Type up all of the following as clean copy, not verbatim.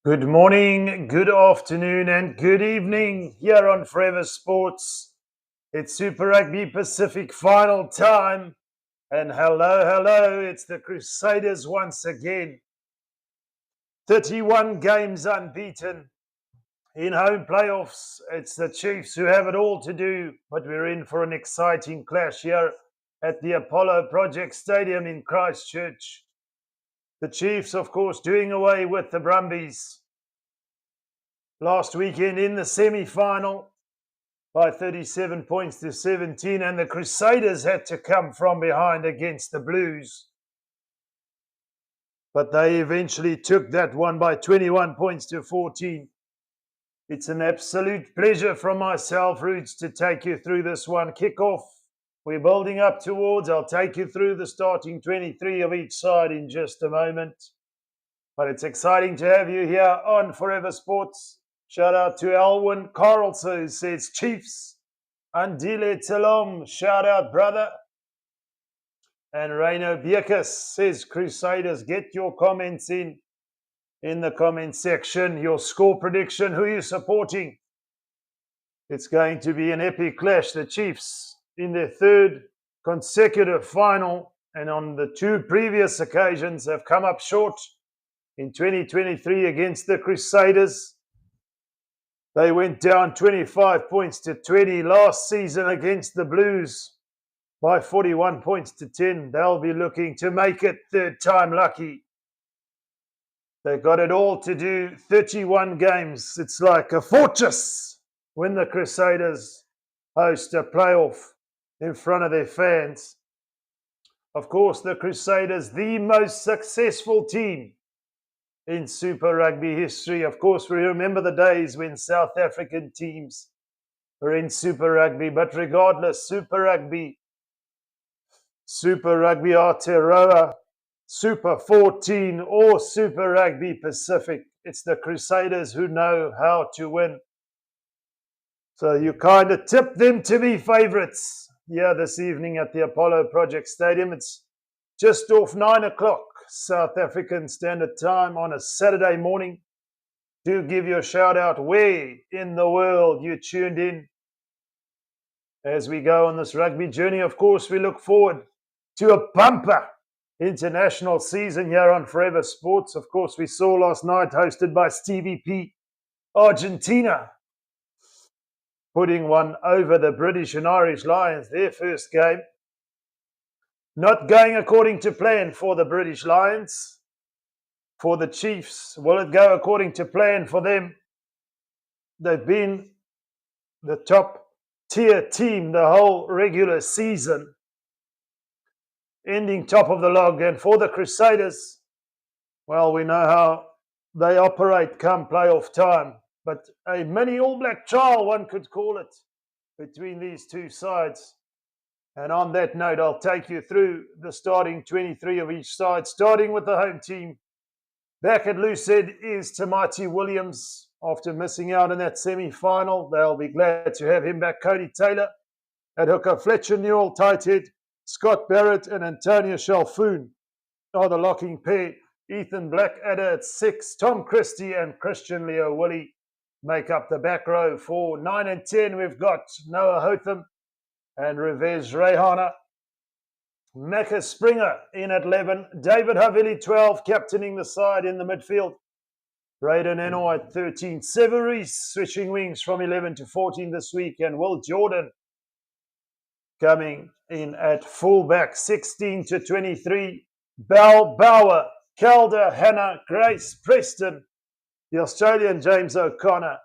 Good morning, good afternoon, and good evening here on Forever Sports. It's Super Rugby Pacific Final time. And hello, it's the Crusaders once again. 31 games unbeaten in home playoffs. It's the Chiefs who have it all to do, but we're in for an exciting clash here at the Apollo Project Stadium in Christchurch. The Chiefs, of course, doing away with the Brumbies last weekend in the semi-final by 37 points to 17, and the Crusaders had to come from behind against the Blues. But they eventually took that one by 21 points to 14. It's an absolute pleasure from myself, Roots, to take you through this one. Kickoff, we're building up towards. I'll take you through the starting 23 of each side in just a moment. But it's exciting to have you here on Forever Sports. Shout out to Alwyn Carlson, who says Chiefs. Andile Talom, shout out, brother. And Reino Biekus says Crusaders. Get your comments in the comment section. Your score prediction, who are you supporting? It's going to be an epic clash. The Chiefs in their third consecutive final, and on the two previous occasions have come up short. In 2023 against the Crusaders, they went down 25 points to 20. Last season against the Blues by 41 points to 10. They'll be looking to make it third time lucky. They've got it all to do. 31 games. It's like a fortress when the Crusaders host a playoff in front of their fans. Of course, the Crusaders, the most successful team in Super Rugby history. Of course, we remember the days when South African teams were in Super Rugby, but regardless, Super Rugby Aotearoa, Super 14, or Super Rugby Pacific, it's the Crusaders who know how to win. So you kind of tip them to be favourites here this evening at the Apollo Project Stadium. It's just off 9 o'clock. South African Standard Time on a Saturday morning. Do give you a shout out where in the world you tuned in as we go on this rugby journey. Of course, we look forward to a bumper international season here on Forever Sports. Of course, we saw last night, hosted by Stevie P, Argentina putting one over the British and Irish Lions, their first game. Not going according to plan for the British Lions. For the Chiefs, will it go according to plan for them? They've been the top tier team the whole regular season, ending top of the log. And for the Crusaders, well, we know how they operate come playoff time. But a mini All Black trial, one could call it, between these two sides. And on that note, I'll take you through the starting 23 of each side, starting with the home team. Back at loose head is Tamati Williams. After missing out in that semi-final, they'll be glad to have him back. Cody Taylor at hooker, Fletcher Newell, tight head, Scott Barrett and Antonio Shalfoon are the locking pair. Ethan Blackadder at 6, Tom Christie and Christian Leo Willie make up the back row. For 9 and 10, we've got Noah Hotham and Revez Rehana. Macca Springer in at 11. David Havili, 12, captaining the side in the midfield. Braden Eno at 13. Severies switching wings from 11 to 14 this week. And Will Jordan coming in at fullback, 16 to 23. Bell, Bauer, Calder, Hannah, Grace, Preston, the Australian James O'Connor,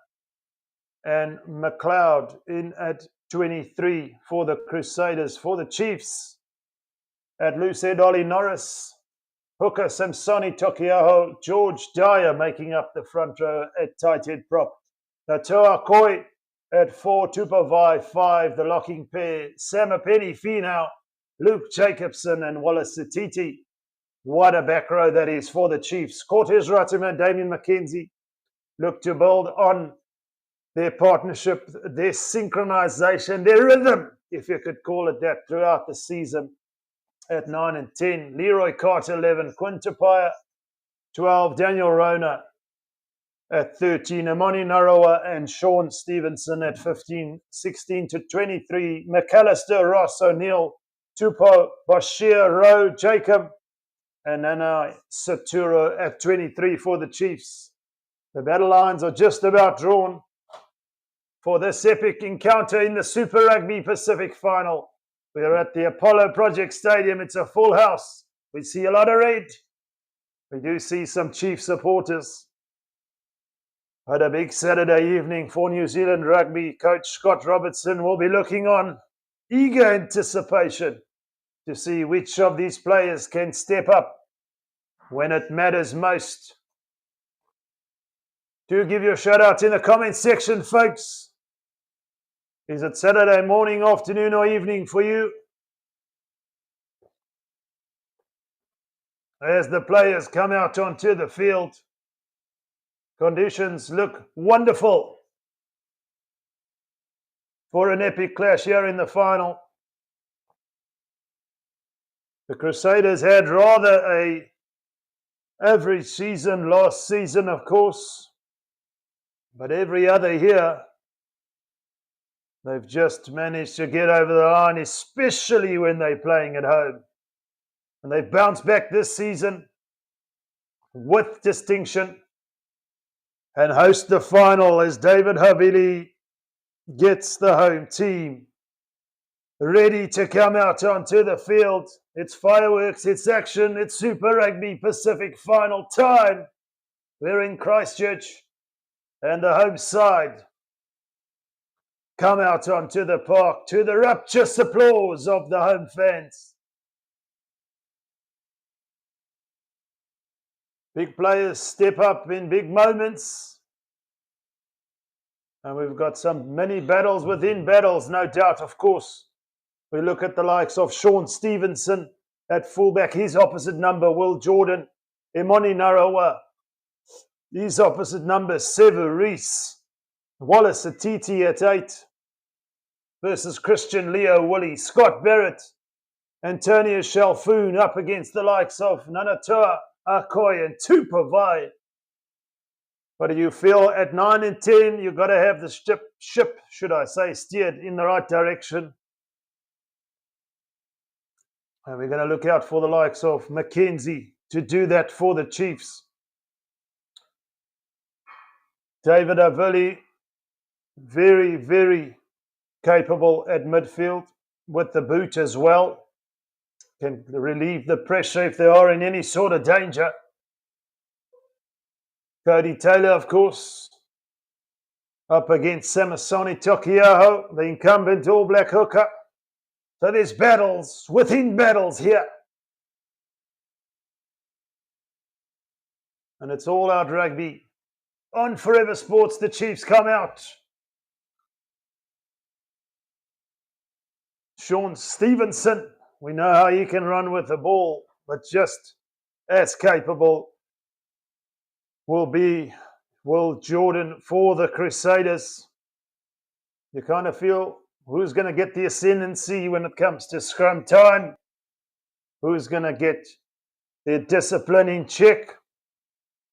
and McLeod in at 23 for the Crusaders. For the Chiefs, at loose head, Ollie Norris, hooker, Samsoni Tokiaho, George Dyer making up the front row at tight head prop. Natoa Koi at 4, Tupavai 5, the locking pair, Samapeni Finau, Luke Jacobson and Wallace Satiti. What a back row that is for the Chiefs. Cortez Ratimer, Damien McKenzie look to build on their partnership, their synchronization, their rhythm, if you could call it that, throughout the season. At 9 and 10, Leroy Carter, 11, Quintapaya, 12, Daniel Rona, at 13. Imani Narawa and Sean Stevenson at 15. 16 to 23. McAllister, Ross O'Neill, Tupo, Bashir, Rowe, Jacob, and Nana Saturo at 23 for the Chiefs. The battle lines are just about drawn for this epic encounter in the Super Rugby Pacific Final. We're at the Apollo Project Stadium. It's a full house. We see a lot of red. We do see some Chief supporters. But a big Saturday evening for New Zealand rugby. Coach Scott Robertson will be looking on, eager anticipation to see which of these players can step up when it matters most. Do give your shout out in the comment section, folks. Is it Saturday morning, afternoon, or evening for you? As the players come out onto the field, conditions look wonderful for an epic clash here in the final. The Crusaders had rather an average season last season, of course, but every other year they've just managed to get over the line, especially when they're playing at home. And they've bounced back this season with distinction and host the final as David Havili gets the home team ready to come out onto the field. It's fireworks, it's action, it's Super Rugby Pacific Final time. We're in Christchurch and the home side come out onto the park to the rapturous applause of the home fans. Big players step up in big moments. And we've got some many battles within battles, no doubt, of course. We look at the likes of Sean Stevenson at fullback, his opposite number, Will Jordan, Imani Narawa, his opposite number, Sevu Reese, Wallace Atiti at 8 versus Christian Leo Woolley, Scott Barrett, Antonio Shalfoon up against the likes of Nanatua Akoy and Tupavai. But do you feel at 9 and 10, you've got to have the ship, should I say, steered in the right direction? And we're going to look out for the likes of Mackenzie to do that for the Chiefs. David Avili, very, very capable at midfield with the boot as well. Can relieve the pressure if they are in any sort of danger. Cody Taylor, of course, up against Samasoni Tokiaho, the incumbent All Black hooker. So there's battles within battles here. And it's all out rugby. On Forever Sports, the Chiefs come out. Sean Stevenson, we know how he can run with the ball, but just as capable will be Will Jordan for the Crusaders. You kind of feel who's going to get the ascendancy when it comes to scrum time? Who's going to get their discipline in check?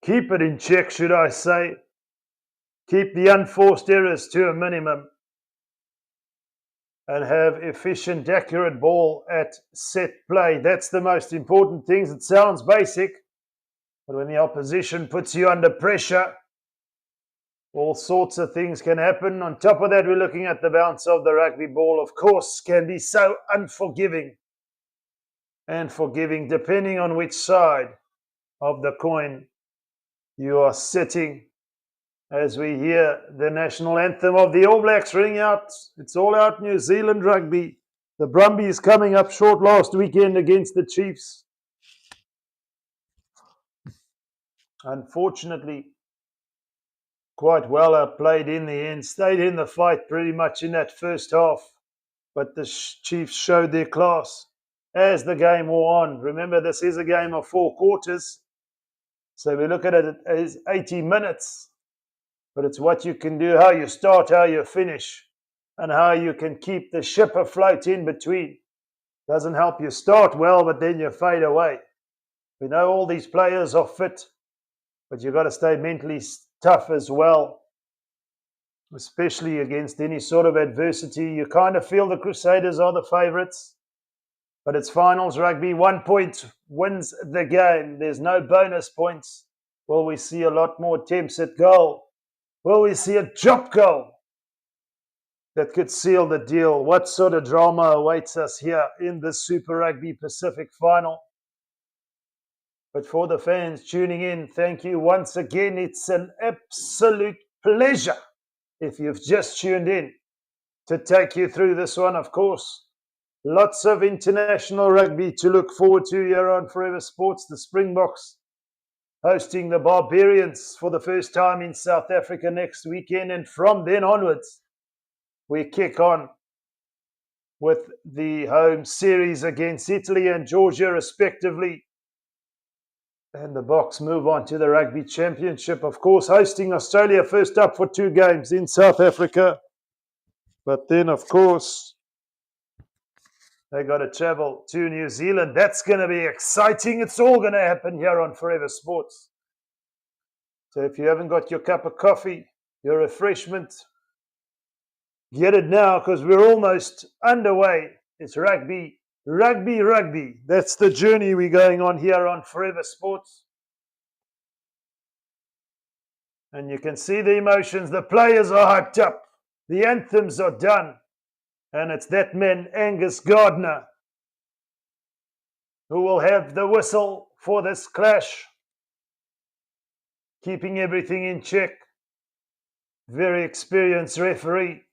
Keep it in check, should I say. Keep the unforced errors to a minimum. And have efficient, accurate ball at set play. That's the most important thing. It sounds basic, but when the opposition puts you under pressure, all sorts of things can happen. On top of that, we're looking at the bounce of the rugby ball, of course, can be so unforgiving and forgiving depending on which side of the coin you are sitting. As we hear the national anthem of the All Blacks ring out, it's all out New Zealand rugby. The Brumbies coming up short last weekend against the Chiefs. Unfortunately, quite well outplayed in the end. Stayed in the fight pretty much in that first half. But the Chiefs showed their class as the game wore on. Remember, this is a game of 4 quarters. So we look at it as 80 minutes. But it's what you can do, how you start, how you finish, and how you can keep the ship afloat in between. Doesn't help you start well, but then you fade away. We know all these players are fit, but you've got to stay mentally tough as well, especially against any sort of adversity. You kind of feel the Crusaders are the favourites, but it's finals rugby. 1 point wins the game. There's no bonus points. Will we see a lot more attempts at goal? Will we see a drop goal that could seal the deal? What sort of drama awaits us here in the Super Rugby Pacific Final? But for the fans tuning in, thank you once again. It's an absolute pleasure, if you've just tuned in, to take you through this one, of course. Lots of international rugby to look forward to here on Forever Sports. The Springboks hosting the Barbarians for the first time in South Africa next weekend. And from then onwards, we kick on with the home series against Italy and Georgia, respectively. And the Boks move on to the Rugby Championship, of course, hosting Australia first up for 2 games in South Africa. But then, of course, they got to travel to New Zealand. That's going to be exciting. It's all going to happen here on Forever Sports. So if you haven't got your cup of coffee, your refreshment, get it now, because we're almost underway. It's rugby. Rugby, rugby. That's the journey we're going on here on Forever Sports. And you can see the emotions. The players are hyped up. The anthems are done. And it's that man, Angus Gardner, who will have the whistle for this clash, keeping everything in check. Very experienced referee.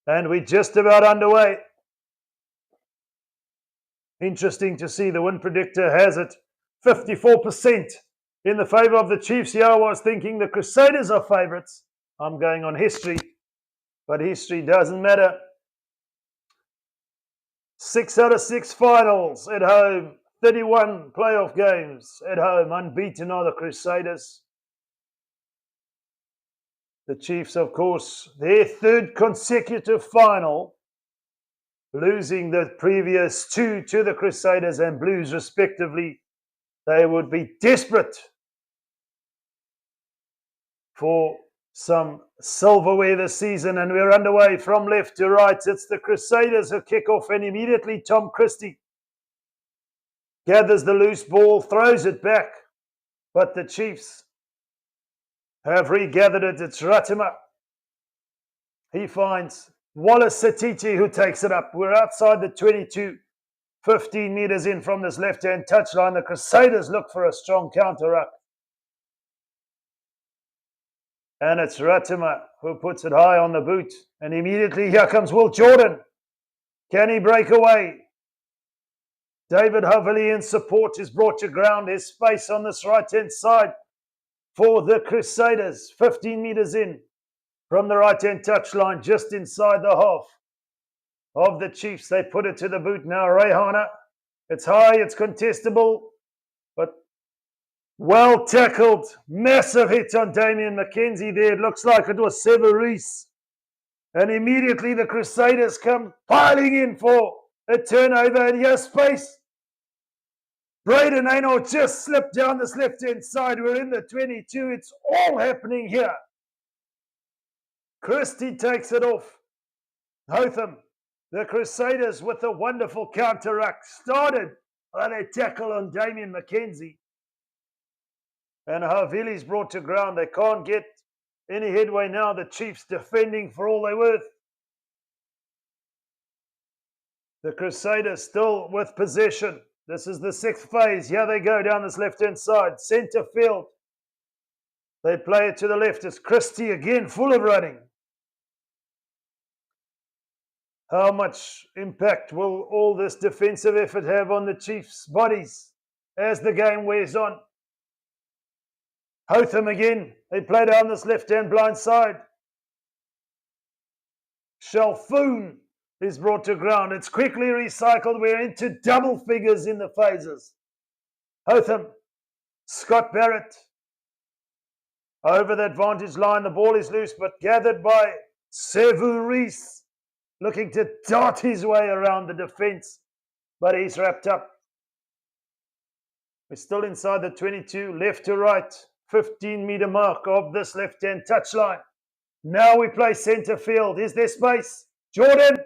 And we're just about underway. Interesting to see the win predictor has it 54% in the favour of the Chiefs. Here I was thinking the Crusaders are favourites. I'm going on history, but history doesn't matter. 6 out of 6 finals at home, 31 playoff games at home. Unbeaten are the Crusaders. The Chiefs, of course, their 3rd consecutive final, losing the previous 2 to the Crusaders and Blues, respectively. They would be desperate for some silverware this season, and we're underway from left to right. It's the Crusaders who kick off, and immediately Tom Christie gathers the loose ball, throws it back, but the Chiefs have regathered it. It's Ratima. He finds Wallace Satiti, who takes it up. We're outside the 22, 15 metres in from this left-hand touchline. The Crusaders look for a strong counter-up. And it's Ratima who puts it high on the boot. And immediately here comes Will Jordan. Can he break away? David Hovely in support is brought to ground. There's space on this right-hand side for the Crusaders. 15 metres in from the right-hand touchline, just inside the half of the Chiefs. They put it to the boot now. Rehana. It's high, it's contestable, but well tackled. Massive hit on Damian McKenzie there. It looks like it was Severis. And immediately the Crusaders come piling in for a turnover. And here's space. Braden Aino just slipped down this left-hand side. We're in the 22. It's all happening here. Christie takes it off. Hotham, the Crusaders with a wonderful counter-ruck, started by their tackle on Damian McKenzie. And Havili's brought to ground. They can't get any headway now. The Chiefs defending for all they're worth. The Crusaders still with possession. This is the 6th phase. Here they go down this left-hand side. Centre field. They play it to the left. It's Christie again, full of running. How much impact will all this defensive effort have on the Chiefs' bodies as the game wears on? Hotham again. They play down this left-hand blind side. Shalfoon is brought to ground. It's quickly recycled. We're into double figures in the phases. Hotham, Scott Barrett. Over the advantage line. The ball is loose, but gathered by Severis, looking to dart his way around the defense, but he's wrapped up. We're still inside the 22, left to right, 15-meter mark of this left-hand touchline. Now we play centre field. Is there space? Jordan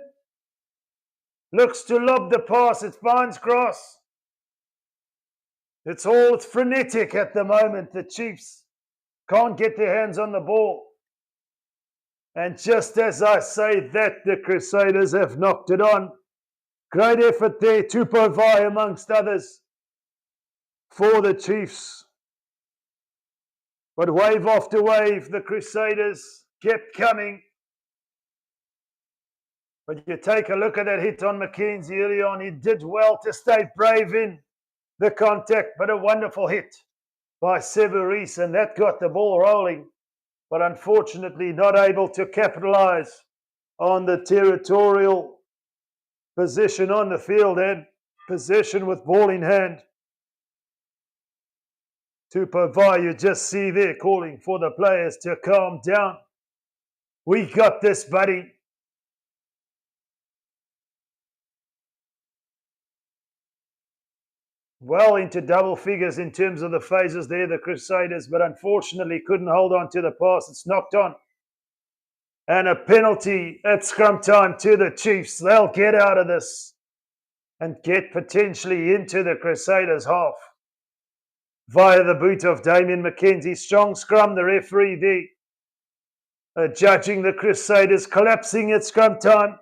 looks to lob the pass. It finds grass. It's frenetic at the moment. The Chiefs can't get their hands on the ball. And just as I say that, the Crusaders have knocked it on. Great effort there, Tupovai amongst others, for the Chiefs. But wave after wave, the Crusaders kept coming. But you take a look at that hit on Mackenzie early on. He did well to stay brave in the contact, but a wonderful hit by Severis, and that got the ball rolling. But unfortunately not able to capitalize on the territorial position on the field and possession with ball in hand. Tupovai, you just see there, calling for the players to calm down. We got this, buddy. Well into double figures in terms of the phases there, the Crusaders, but unfortunately couldn't hold on to the pass. It's knocked on. And a penalty at scrum time to the Chiefs. They'll get out of this and get potentially into the Crusaders' half via the boot of Damien McKenzie. Strong scrum, the referee there judging the Crusaders collapsing at scrum time.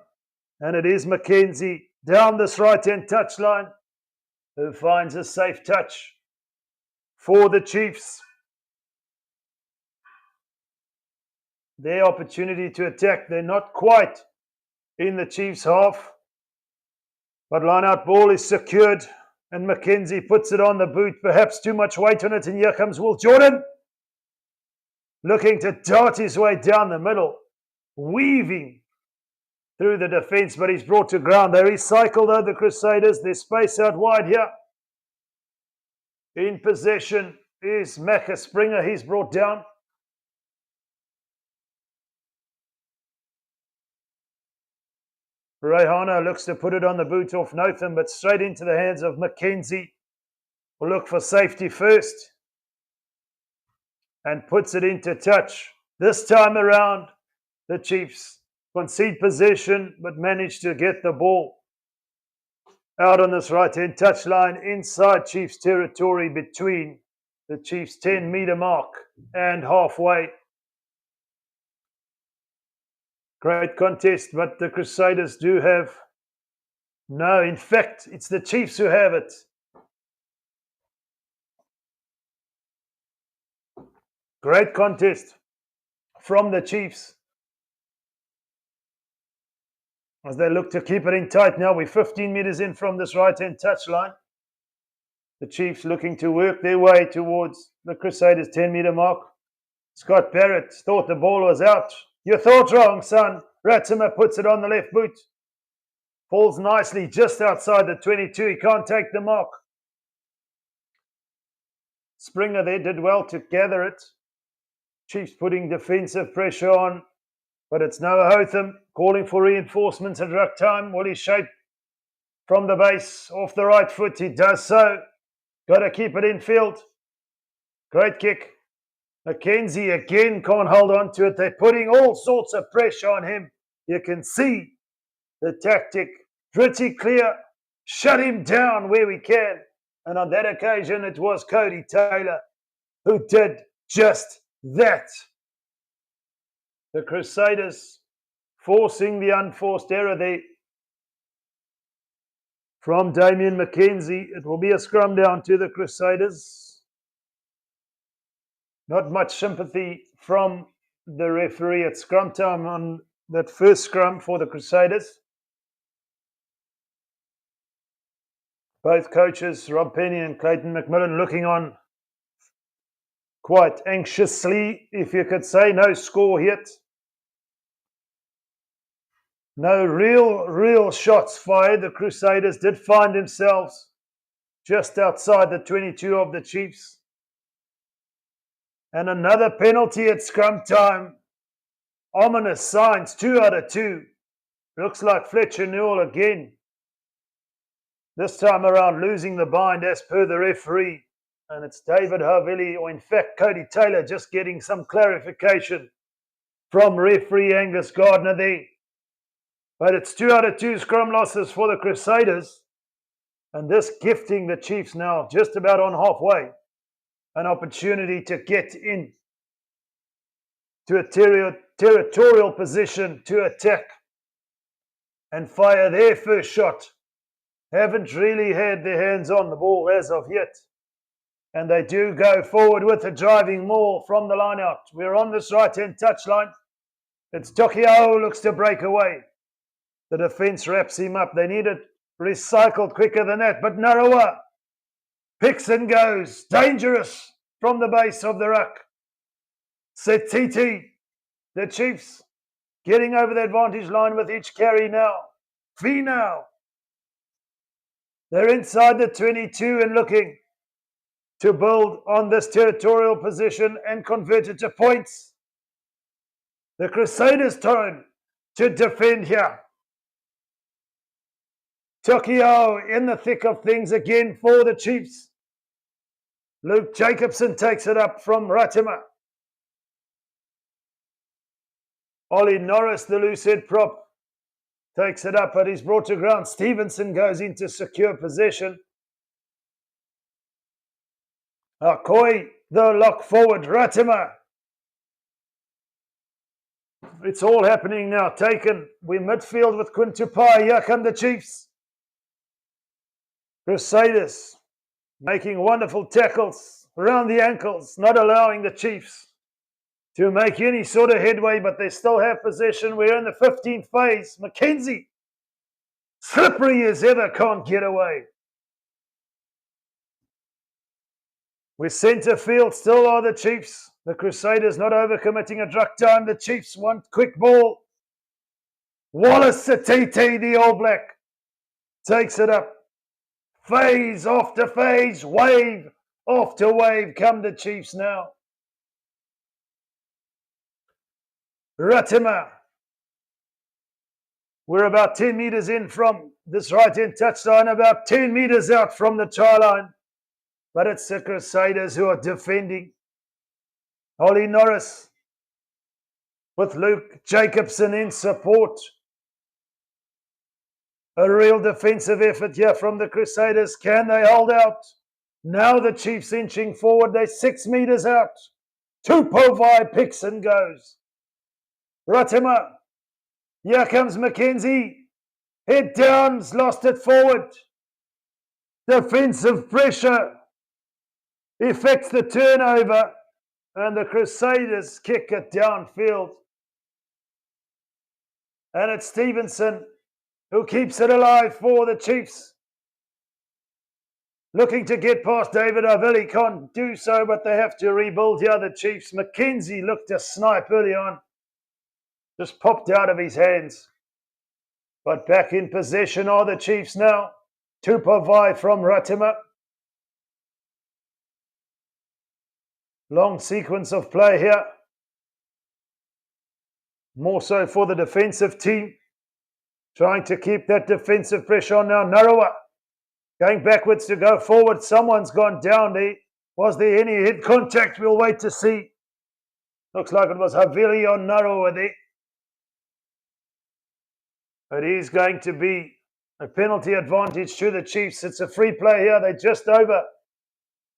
And it is McKenzie down this right-hand touchline who finds a safe touch for the Chiefs. Their opportunity to attack, they're not quite in the Chiefs' half. But line-out ball is secured and McKenzie puts it on the boot. Perhaps too much weight on it, and here comes Will Jordan. Looking to dart his way down the middle, weaving through the defence, but he's brought to ground. They recycle though, the Crusaders. There's space out wide here. In possession is Macca Springer. He's brought down. Rehana looks to put it on the boot off Notham, but straight into the hands of McKenzie. Will look for safety first and puts it into touch. This time around, the Chiefs concede possession, but managed to get the ball out on this right-hand touchline inside Chiefs territory between the Chiefs' 10-meter mark and halfway. Great contest, but the Crusaders do have... No, in fact, it's the Chiefs who have it. Great contest from the Chiefs as they look to keep it in tight. Now we're 15 meters in from this right-hand touchline. The Chiefs looking to work their way towards the Crusaders' 10-meter mark. Scott Barrett thought the ball was out. You thought wrong, son. Ratimer puts it on the left boot. Falls nicely just outside the 22. He can't take the mark. Springer there did well to gather it. Chiefs putting defensive pressure on, but it's Noah Hotham calling for reinforcements at ruck time. Will he shape from the base off the right foot? He does so. Got to keep it in field. Great kick. McKenzie again can't hold on to it. They're putting all sorts of pressure on him. You can see the tactic pretty clear. Shut him down where we can. And on that occasion, it was Cody Taylor who did just that. The Crusaders forcing the unforced error there from Damien McKenzie. It will be a scrum down to the Crusaders. Not much sympathy from the referee at scrum time on that first scrum for the Crusaders. Both coaches, Rob Penny and Clayton McMillan, looking on quite anxiously, if you could say. No score hit. No real shots fired. The Crusaders did find themselves just outside the 22 of the Chiefs. And another penalty at scrum time. Ominous signs, 2 out of 2. Looks like Fletcher Newell again. This time around losing the bind as per the referee. And it's David Havili, or in fact Cody Taylor, just getting some clarification from referee Angus Gardner there. But it's 2 out of 2 scrum losses for the Crusaders. And this gifting the Chiefs now just about on halfway an opportunity to get in to a territorial position to attack and fire their first shot. Haven't really had their hands on the ball as of yet. And they do go forward with a driving maul from the line out. We're on this right-hand touchline. It's Tokiao looks to break away. The defence wraps him up. They need it recycled quicker than that. But Narawa picks and goes. Dangerous from the base of the ruck. Setiti, the Chiefs, getting over the advantage line with each carry now. Finau. They're inside the 22 and looking to build on this territorial position and convert it to points. The Crusaders turn to defend here. Tokyo in the thick of things again for the Chiefs. Luke Jacobson takes it up from Ratima. Ollie Norris, the loose head prop, takes it up, but he's brought to ground. Stevenson goes into secure possession. Akoi, the lock forward. Ratima. It's all happening now. Taken. We midfield with Quintupai. Here come the Chiefs. Crusaders making wonderful tackles around the ankles, not allowing the Chiefs to make any sort of headway, but they still have possession. We're in the 15th phase. McKenzie, slippery as ever, can't get away. We're centre field, still are the Chiefs. The Crusaders not overcommitting a druck time. The Chiefs want quick ball. Wallace Satiti, the All Black, takes it up. Phase after phase, wave after wave come the Chiefs now. Ratima. We're about 10 metres in from this right-hand touchline, about 10 metres out from the try line. But it's the Crusaders who are defending. Ollie Norris with Luke Jacobson in support. A real defensive effort here from the Crusaders. Can they hold out? Now the Chiefs inching forward. They're 6 metres out. Tupovai picks and goes. Ratima. Here comes McKenzie. Head downs, lost it forward. Defensive pressure effects the turnover, and the Crusaders kick it downfield. And it's Stevenson who keeps it alive for the Chiefs. Looking to get past David Avili, can't do so, but they have to rebuild here, the Chiefs. McKenzie looked to snipe early on. Just popped out of his hands. But back in possession are the Chiefs now. Tupovai from Ratima. Long sequence of play here. More so for the defensive team. Trying to keep that defensive pressure on now. Narawa going backwards to go forward. Someone's gone down there. Was there any head contact? We'll wait to see. Looks like it was Havili on Narawa there. It is going to be a penalty advantage to the Chiefs. It's a free play here. They're just over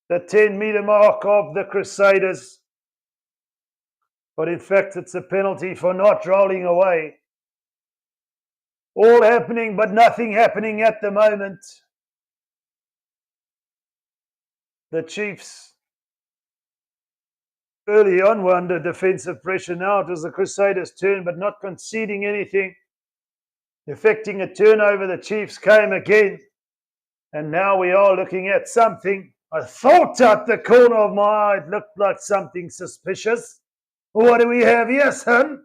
the 10-metre mark of the Crusaders. But in fact, it's a penalty for not rolling away. All happening, but nothing happening at the moment. The Chiefs early on were under defensive pressure. Now it was the Crusaders' turn, but not conceding anything. Effecting a turnover, the Chiefs came again. And now we are looking at something. I thought out the corner of my eye it looked like something suspicious. What do we have here, son?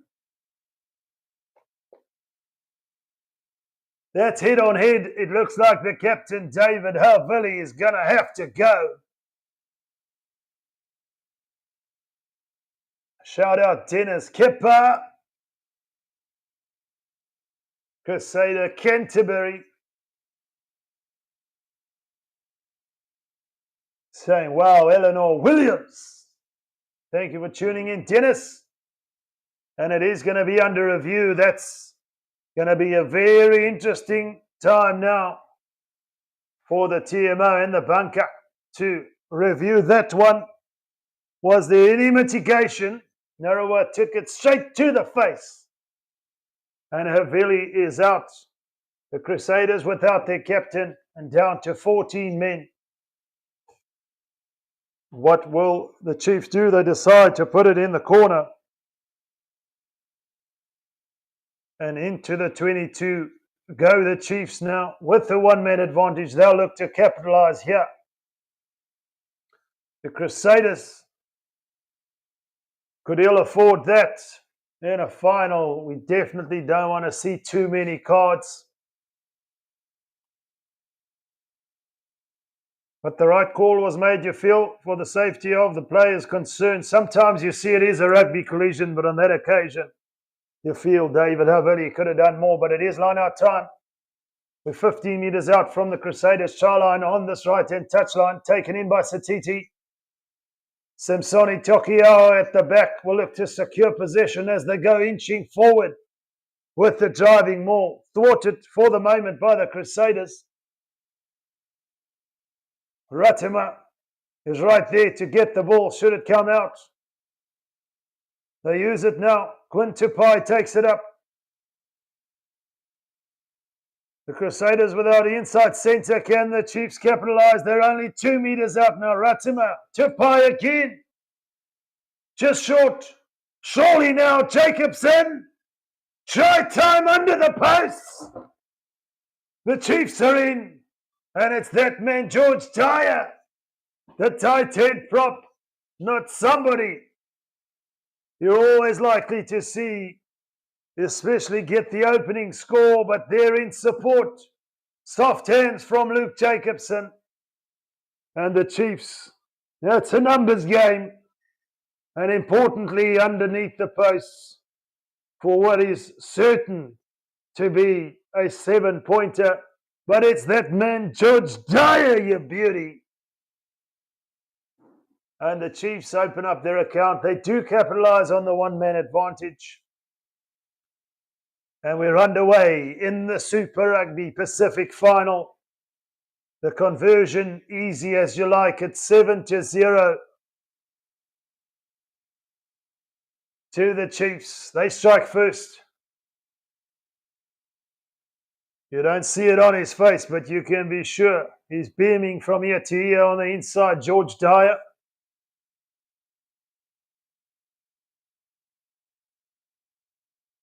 That's head on head. It looks like the captain, David Havili, is going to have to go. Shout out Dennis Kipper. Crusader Canterbury. saying, wow, Eleanor Williams. Thank you for tuning in, Dennis. And it is going to be under review. That's going to be a very interesting time now for the TMO and the bunker to review that one. Was there any mitigation? Narrower took it straight to the face. And Havili is out. The Crusaders without their captain and down to 14 men. What will the Chiefs do? They decide to put it in the corner. And into the 22 go the Chiefs now with the one-man advantage. They'll look to capitalize here. The Crusaders could ill afford that. In a final, we definitely don't want to see too many cards. But the right call was made, you feel, for the safety of the players concerned. Sometimes you see it is a rugby collision, but on that occasion, you feel David Havili could have done more. But it is line-out time. We're 15 metres out from the Crusaders try line on this right-hand touchline, taken in by Satiti. Samsoni Tokiao at the back will look to secure possession as they go inching forward with the driving maul. Thwarted for the moment by the Crusaders. Ratima is right there to get the ball should it come out. They use it now. Quinn Tupai takes it up. The Crusaders without the inside centre. Can the Chiefs capitalise? They're only 2 metres out now. Ratima. Tupai again. Just short. Surely now Jacobson. Try time under the posts. The Chiefs are in. And it's that man, George Dyer, the tight end prop, not somebody you're always likely to see, especially get the opening score, but they're in support. Soft hands from Luke Jacobson. And the Chiefs, it's a numbers game. And importantly, underneath the posts, for what is certain to be a 7-pointer. But it's that man, George Dyer, you beauty. And the Chiefs open up their account. They do capitalise on the one-man advantage. And we're underway in the Super Rugby Pacific Final. The conversion, easy as you like, it's 7-0 to the Chiefs. They strike first. You don't see it on his face, but you can be sure he's beaming from ear to ear on the inside, George Dyer.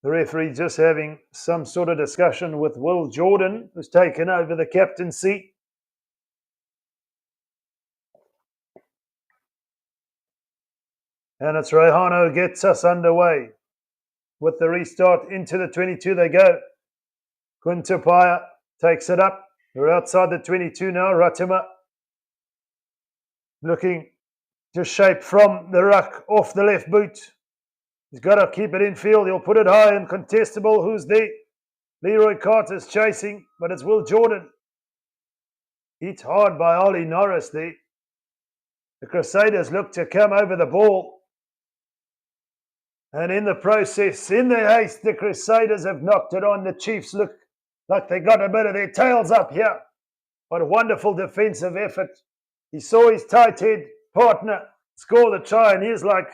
The referee just having some sort of discussion with Will Jordan, who's taken over the captaincy. And it's Rehano gets us underway. With the restart into the 22 they go. Quintupaya takes it up. We're outside the 22 now. Ratima looking to shape from the ruck off the left boot. He's got to keep it in field. He'll put it high and contestable. Who's there? Leroy Carter's chasing, but it's Will Jordan. Hit hard by Ollie Norris there. The Crusaders look to come over the ball. And in the process, in their haste, the Crusaders have knocked it on. The Chiefs look like they got a bit of their tails up here. What a wonderful defensive effort. He saw his tight head partner score the try, and he's like,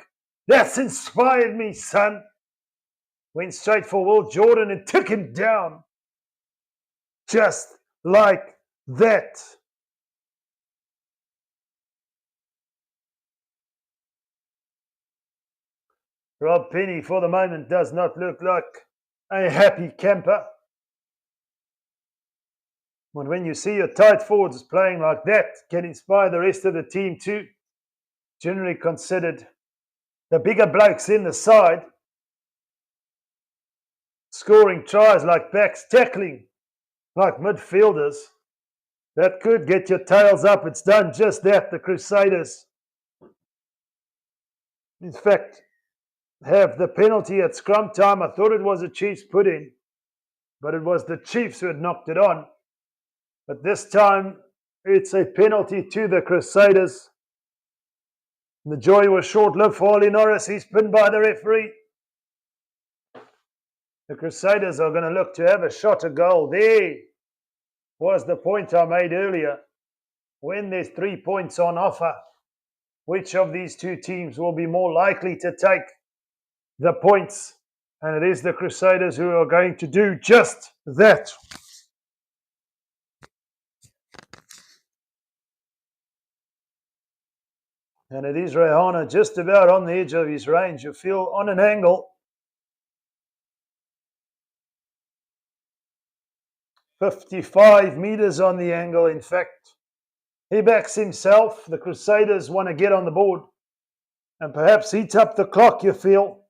that's inspired me, son. Went straight for Will Jordan and took him down. Just like that. Rob Penny, for the moment, does not look like a happy camper. But when you see your tight forwards playing like that, can inspire the rest of the team too. Generally considered the bigger blokes in the side, scoring tries like backs, tackling like midfielders. That could get your tails up. It's done just that. The Crusaders, in fact, have the penalty at scrum time. I thought it was a Chiefs put in, but it was the Chiefs who had knocked it on. But this time, it's a penalty to the Crusaders. The joy was short-lived for Ollie Norris. He's pinned by the referee. The Crusaders are going to look to have a shot at goal. There was the point I made earlier. When there's 3 points on offer, which of these two teams will be more likely to take the points? And it is the Crusaders who are going to do just that. And it is Rehana just about on the edge of his range. You feel on an angle. 55 meters on the angle, in fact. He backs himself. The Crusaders want to get on the board and perhaps heat up the clock, you feel,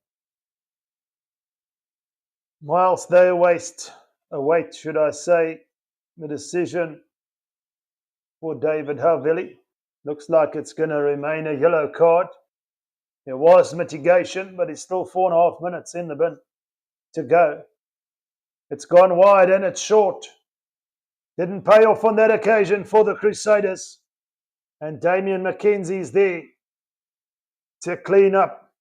whilst they await, should I say, the decision for David Havili. Looks like it's going to remain a yellow card. There was mitigation, but it's still 4.5 minutes in the bin to go. It's gone wide and it's short. Didn't pay off on that occasion for the Crusaders. And Damian McKenzie's there to clean up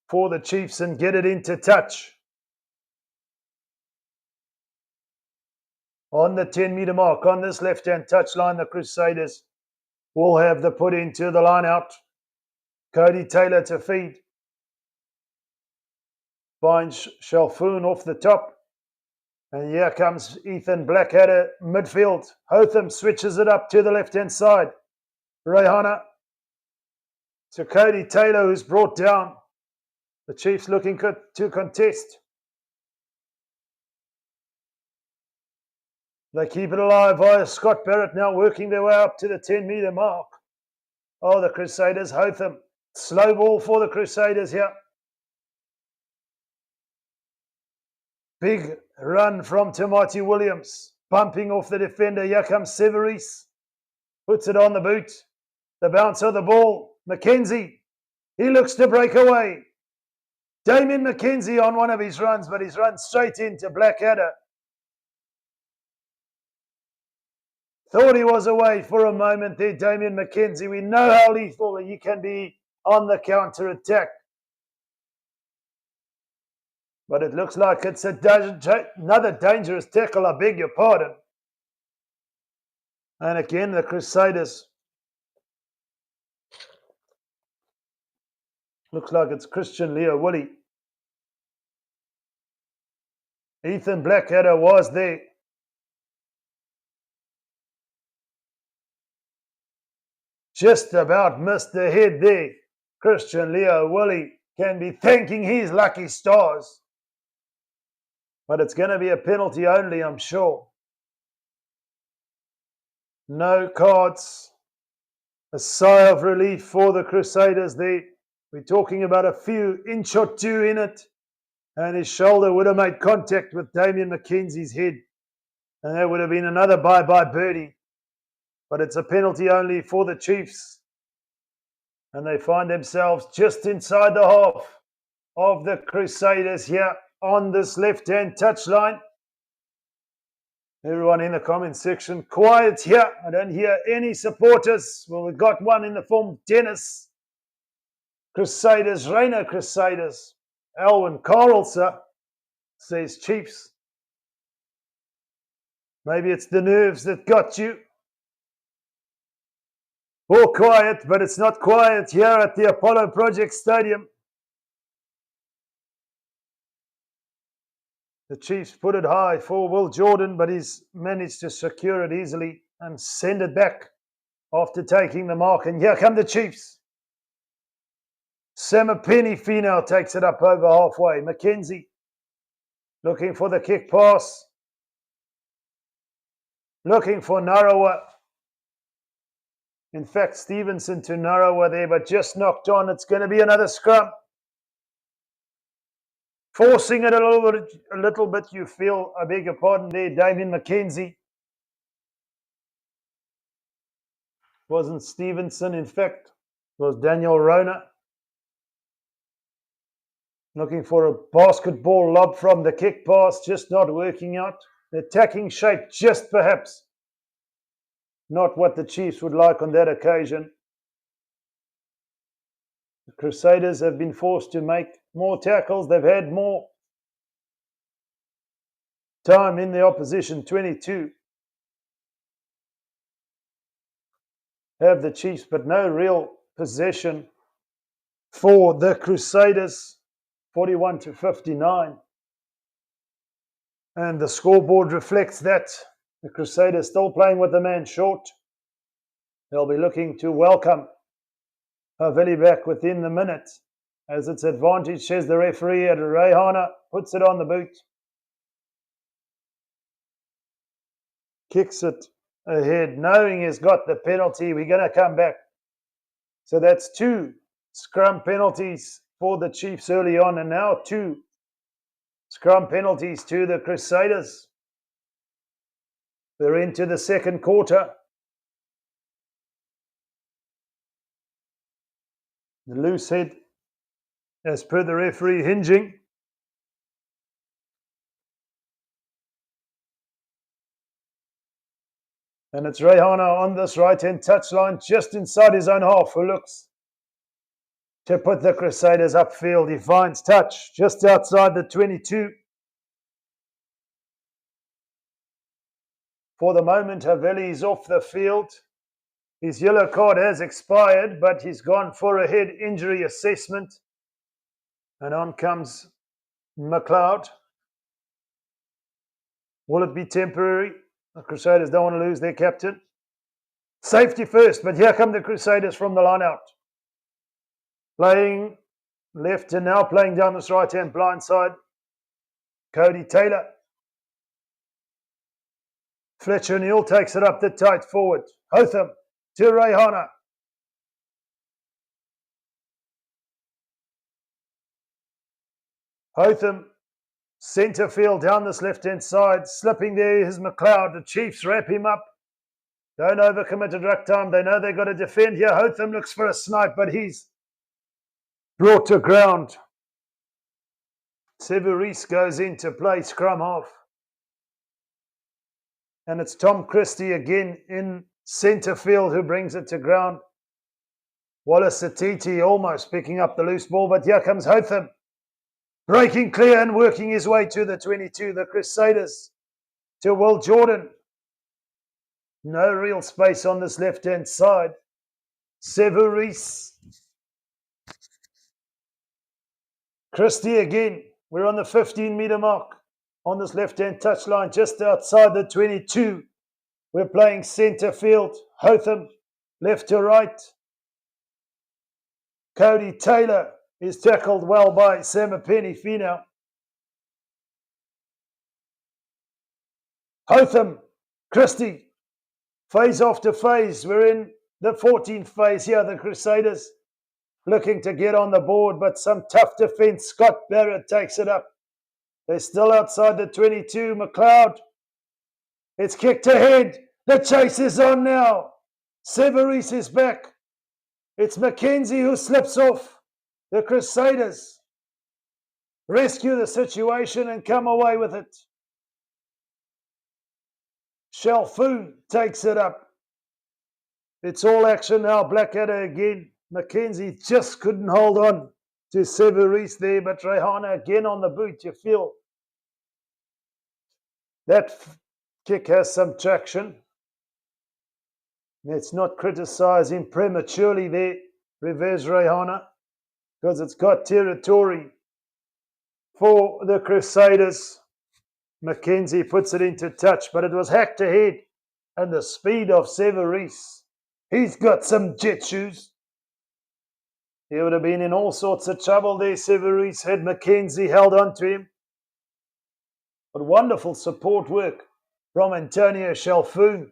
for the Chiefs and get it into touch. On the 10-meter mark, on this left-hand touchline, the Crusaders will have the put into the line out. Cody Taylor to feed. Finds Shalfoon off the top. And here comes Ethan Blackadder, midfield. Hotham switches it up to the left-hand side. Rehana to Cody Taylor, who's brought down. The Chiefs looking to contest. They keep it alive via Scott Barrett, now working their way up to the 10-meter mark. Oh, the Crusaders, Hotham. Slow ball for the Crusaders here. Big run from Timothy Williams. Bumping off the defender. Here comes Severis. Puts it on the boot. The bounce of the ball. McKenzie. He looks to break away. Damien McKenzie on one of his runs, but he's run straight into Blackadder. Thought he was away for a moment there, Damien McKenzie. We know how lethal he can be on the counter-attack. But it looks like it's another dangerous tackle, I beg your pardon. And again, the Crusaders. Looks like it's Christian Leo Woolley. Ethan Blackadder was there. Just about missed the head there. Christian Leo Woolley can be thanking his lucky stars. But it's going to be a penalty only, I'm sure. No cards. A sigh of relief for the Crusaders there. We're talking about a few inch or two in it. And his shoulder would have made contact with Damien McKenzie's head. And that would have been another bye-bye birdie. But it's a penalty only for the Chiefs. And they find themselves just inside the half of the Crusaders here on this left-hand touchline. Everyone in the comment section, quiet here. I don't hear any supporters. Well, we've got one in the form of Dennis. Crusaders, Rainer Crusaders. Alwyn Carlser says Chiefs. Maybe it's the nerves that got you. All quiet, but it's not quiet here at the Apollo Project Stadium. The Chiefs put it high for Will Jordan, but he's managed to secure it easily and send it back after taking the mark. And here come the Chiefs. Samapeni Finau takes it up over halfway. McKenzie looking for the kick pass. Looking for Narawa. In fact, Stevenson to Narawa there, but just knocked on. It's going to be another scrum. Forcing it a little bit, you feel, I beg your pardon there, Damien McKenzie. Wasn't Stevenson, in fact, it was Daniel Rona. Looking for a basketball lob from the kick pass, just not working out. The attacking shape, just perhaps not what the Chiefs would like on that occasion. The Crusaders have been forced to make more tackles. They've had more time in the opposition 22. Have the Chiefs, but no real possession for the Crusaders, 41-59. And the scoreboard reflects that. The Crusaders still playing with the man short. They'll be looking to welcome Havili back within the minute. As it's advantage, says the referee, at Rehana puts it on the boot. Kicks it ahead, knowing he's got the penalty. We're going to come back. So that's 2 scrum penalties for the Chiefs early on, and now 2 scrum penalties to the Crusaders. We're into the second quarter. The loose head, as per the referee, hinging. And it's Rehana on this right-hand touchline, just inside his own half, who looks to put the Crusaders upfield. He finds touch just outside the 22. For the moment, Havili is off the field. His yellow card has expired, but he's gone for a head injury assessment. And on comes McLeod. Will it be temporary? The Crusaders don't want to lose their captain. Safety first, but here come the Crusaders from the line out. Playing left and now playing down this right-hand blind side. Cody Taylor. Fletcher Neal takes it up the tight forward. Hotham to Rehana. Hotham, centre field down this left-hand side. Slipping there is McLeod. The Chiefs wrap him up. Don't overcommit at ruck time. They know they've got to defend here. Hotham looks for a snipe, but he's brought to ground. Severis goes in to play scrum half. And it's Tom Christie again in centre field who brings it to ground. Wallace Satiti almost picking up the loose ball, but here comes Hotham. Breaking clear and working his way to the 22. The Crusaders to Will Jordan. No real space on this left-hand side. Severis. Christie again. We're on the 15-metre mark on this left-hand touchline, just outside the 22. We're playing centre field. Hotham, left to right. Cody Taylor is tackled well by Samapeni Finau. Hotham, Christie, phase after phase. We're in the 14th phase here. The Crusaders looking to get on the board, but some tough defence. Scott Barrett takes it up. They're still outside the 22. McLeod. It's kicked ahead. The chase is on now. Severis is back. It's McKenzie who slips off. The Crusaders rescue the situation and come away with it. Shalfoon takes it up. It's all action now. Blackadder again. McKenzie just couldn't hold on to Severis there, but Rehana again on the boot. You feel that kick has some traction. Let's not criticise him prematurely there, Rivez Rehana, because it's got territory for the Crusaders. McKenzie puts it into touch, but it was hacked ahead. And the speed of Severis. He's got some jet shoes. He would have been in all sorts of trouble there, Severis, had McKenzie held on to him. But wonderful support work from Antonio Shalfoon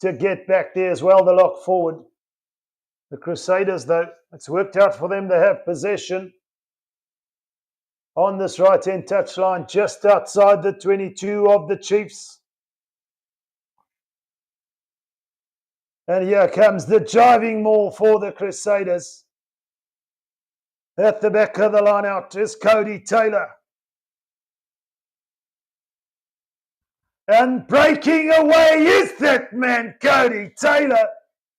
to get back there as well, the lock forward. The Crusaders, though, it's worked out for them to have possession on this right-hand touchline, just outside the 22 of the Chiefs. And here comes the driving maul for the Crusaders. At the back of the line out is Cody Taylor. And breaking away is that man, Cody Taylor.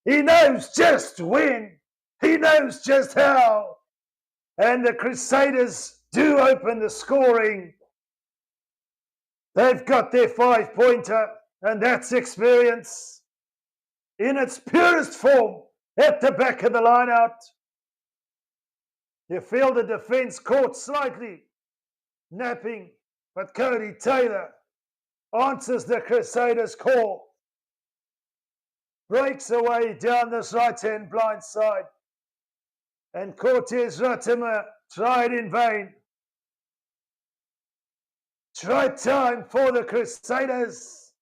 He knows just when. He knows just how. And the Crusaders do open the scoring. They've got their 5-pointer, and that's experience in its purest form at the back of the line out. You feel the defence caught slightly napping, but Cody Taylor answers the Crusaders' call. Breaks away down this right-hand blind side. And Cortez Ratimer tried in vain. Try time for the Crusaders.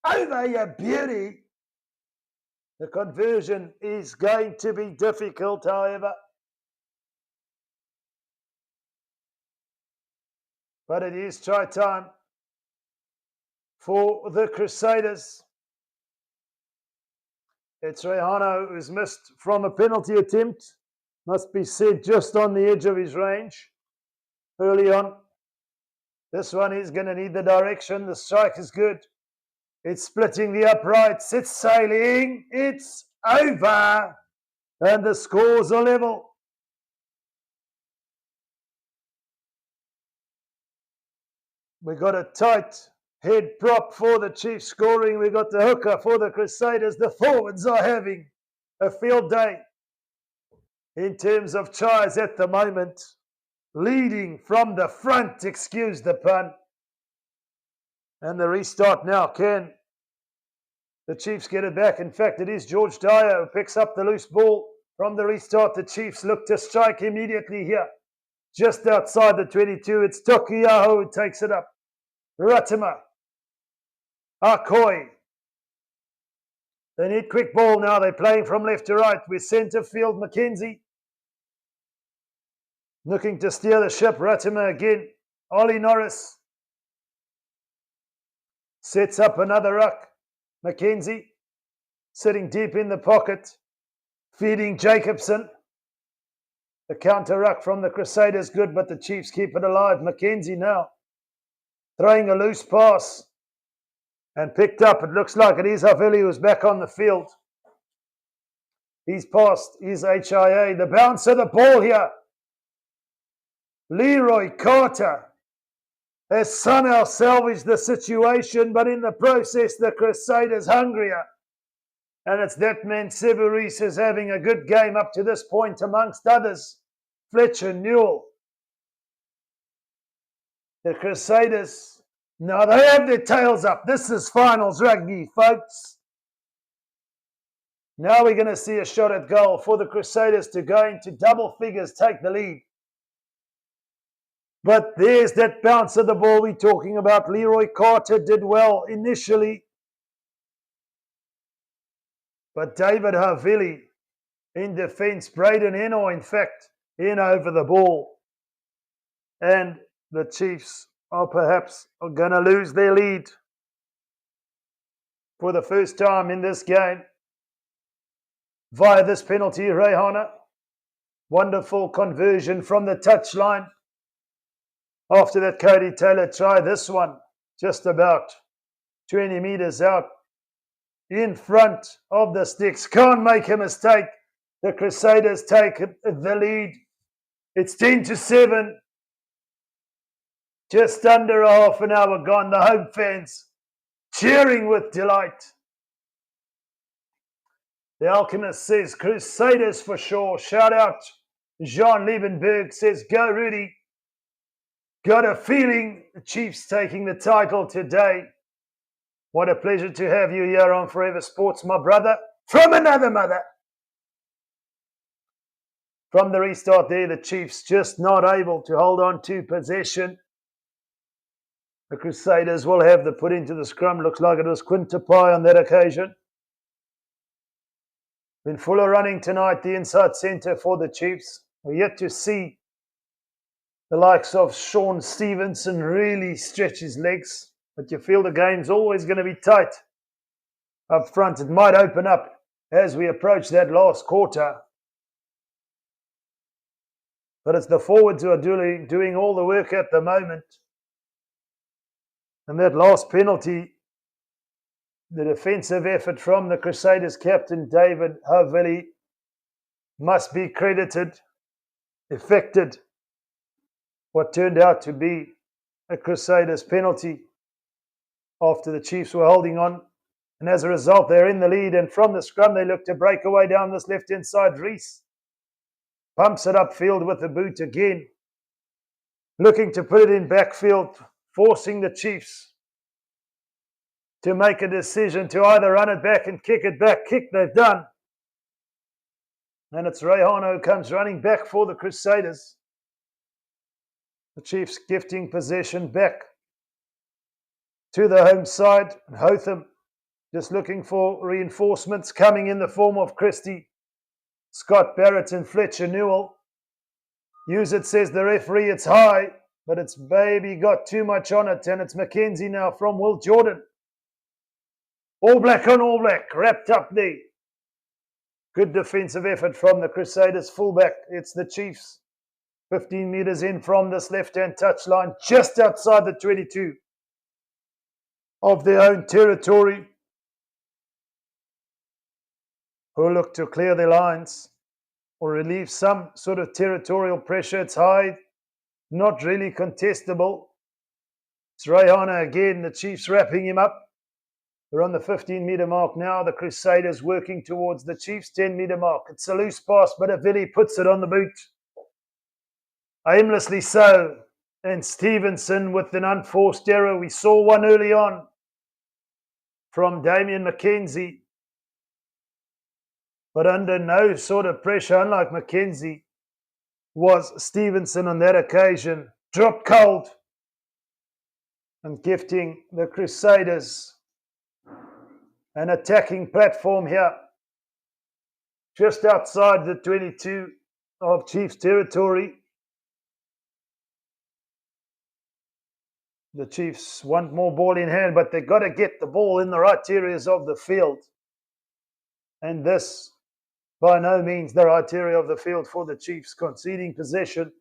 Over your beauty. The conversion is going to be difficult, however. But it is try time for the Crusaders. It's Rehano who's missed from a penalty attempt. Must be said, just on the edge of his range early on. This one is going to need the direction. The strike is good. It's splitting the uprights. It's sailing. It's over. And the scores are level. We got a tight head prop for the Chiefs scoring. We got the hooker for the Crusaders. The forwards are having a field day in terms of tries at the moment. Leading from the front, excuse the pun. And the restart now. Can the Chiefs get it back? In fact, it is George Dyer who picks up the loose ball from the restart. The Chiefs look to strike immediately here. Just outside the 22, it's Tokiyaho who takes it up. Ratimer. Akoi. They need quick ball now. They're playing from left to right with centre field McKenzie. Looking to steer the ship. Ratimer again. Ollie Norris. Sets up another ruck. McKenzie. Sitting deep in the pocket. Feeding Jacobson. The counter ruck from the Crusaders good, but the Chiefs keep it alive. McKenzie now. Throwing a loose pass. And picked up. It looks like it is Havili who's back on the field. He's passed his HIA. The bounce of the ball here. Leroy Carter has somehow salvaged the situation, but in the process, the Crusaders hungrier. And it's that man, Severis, is having a good game up to this point, amongst others. Fletcher Newell. The Crusaders, now they have their tails up. This is finals rugby, folks. Now we're going to see a shot at goal for the Crusaders to go into double figures, take the lead. But there's that bounce of the ball we're talking about. Leroy Carter did well initially. But David Havili in defence, Braden Eno, in fact, in over the ball. And the Chiefs are perhaps going to lose their lead for the first time in this game via this penalty, Rehana. Wonderful conversion from the touchline. After that, Cody Taylor tried this one just about 20 metres out in front of the sticks. Can't make a mistake. The Crusaders take the lead. It's 10-7. Just under a half an hour gone. The home fans cheering with delight. The Alchemist says Crusaders for sure. Shout out. Jean Liebenberg says go Rudy. Got a feeling the Chiefs taking the title today. What a pleasure to have you here on Forever Sports, my brother. From another mother. From the restart there, the Chiefs just not able to hold on to possession. The Crusaders will have the put into the scrum. Looks like it was Quintapai on that occasion. Been fuller running tonight, the inside centre for the Chiefs. We're yet to see the likes of Sean Stevenson really stretch his legs. But you feel the game's always going to be tight up front. It might open up as we approach that last quarter. But it's the forwards who are doing all the work at the moment. And that last penalty, the defensive effort from the Crusaders captain David Havili must be credited, effected what turned out to be a Crusaders penalty after the Chiefs were holding on. And as a result, they're in the lead. And from the scrum, they look to break away down this left-hand side. Reese pumps it upfield with the boot again, looking to put it in backfield, forcing the Chiefs to make a decision to either run it back and kick it back. Kick they've done. And it's Rehana who comes running back for the Crusaders. The Chiefs gifting possession back to the home side. And Hotham just looking for reinforcements coming in the form of Christie, Scott Barrett and Fletcher Newell. Use it, says the referee. It's high, but it's maybe got too much on it. And it's Mackenzie now from Will Jordan. All black on all black, wrapped up there. Good defensive effort from the Crusaders fullback. It's the Chiefs. 15 metres in from this left-hand touchline, just outside the 22 of their own territory, who look to clear their lines or relieve some sort of territorial pressure. It's high, not really contestable. It's Rehana again, the Chiefs wrapping him up. We're on the 15-metre mark now. The Crusaders working towards the Chiefs' 10-metre mark. It's a loose pass, but Avilli puts it on the boot. Aimlessly so. And Stevenson with an unforced error. We saw one early on from Damian McKenzie, but under no sort of pressure, unlike McKenzie, was Stevenson on that occasion. Dropped cold and gifting the Crusaders an attacking platform here, just outside the 22 of Chiefs territory. The Chiefs want more ball in hand, but they've got to get the ball in the right areas of the field. And this, by no means, the right area of the field for the Chiefs, conceding possession.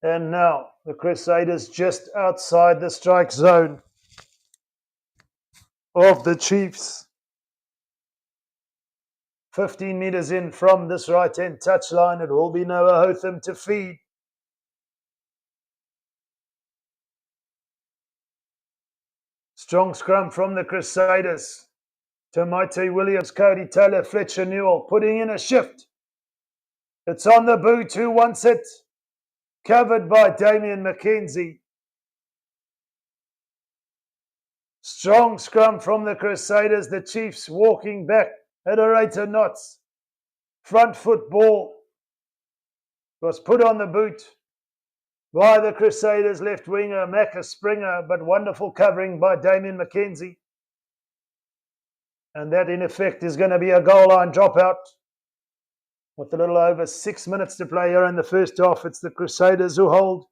And now the Crusaders just outside the strike zone of the Chiefs. 15 metres in from this right-hand touchline. It will be Noah Hotham to feed. Strong scrum from the Crusaders. Tomaite Williams, Cody Taylor, Fletcher Newell putting in a shift. It's on the boot. Who wants it? Covered by Damian McKenzie. Strong scrum from the Crusaders. The Chiefs walking back at a rate of knots. Front foot ball was put on the boot by the Crusaders left winger, Macca Springer, but wonderful covering by Damian McKenzie. And that, in effect, is going to be a goal line dropout. With a little over 6 minutes to play here in the first half, it's the Crusaders who hold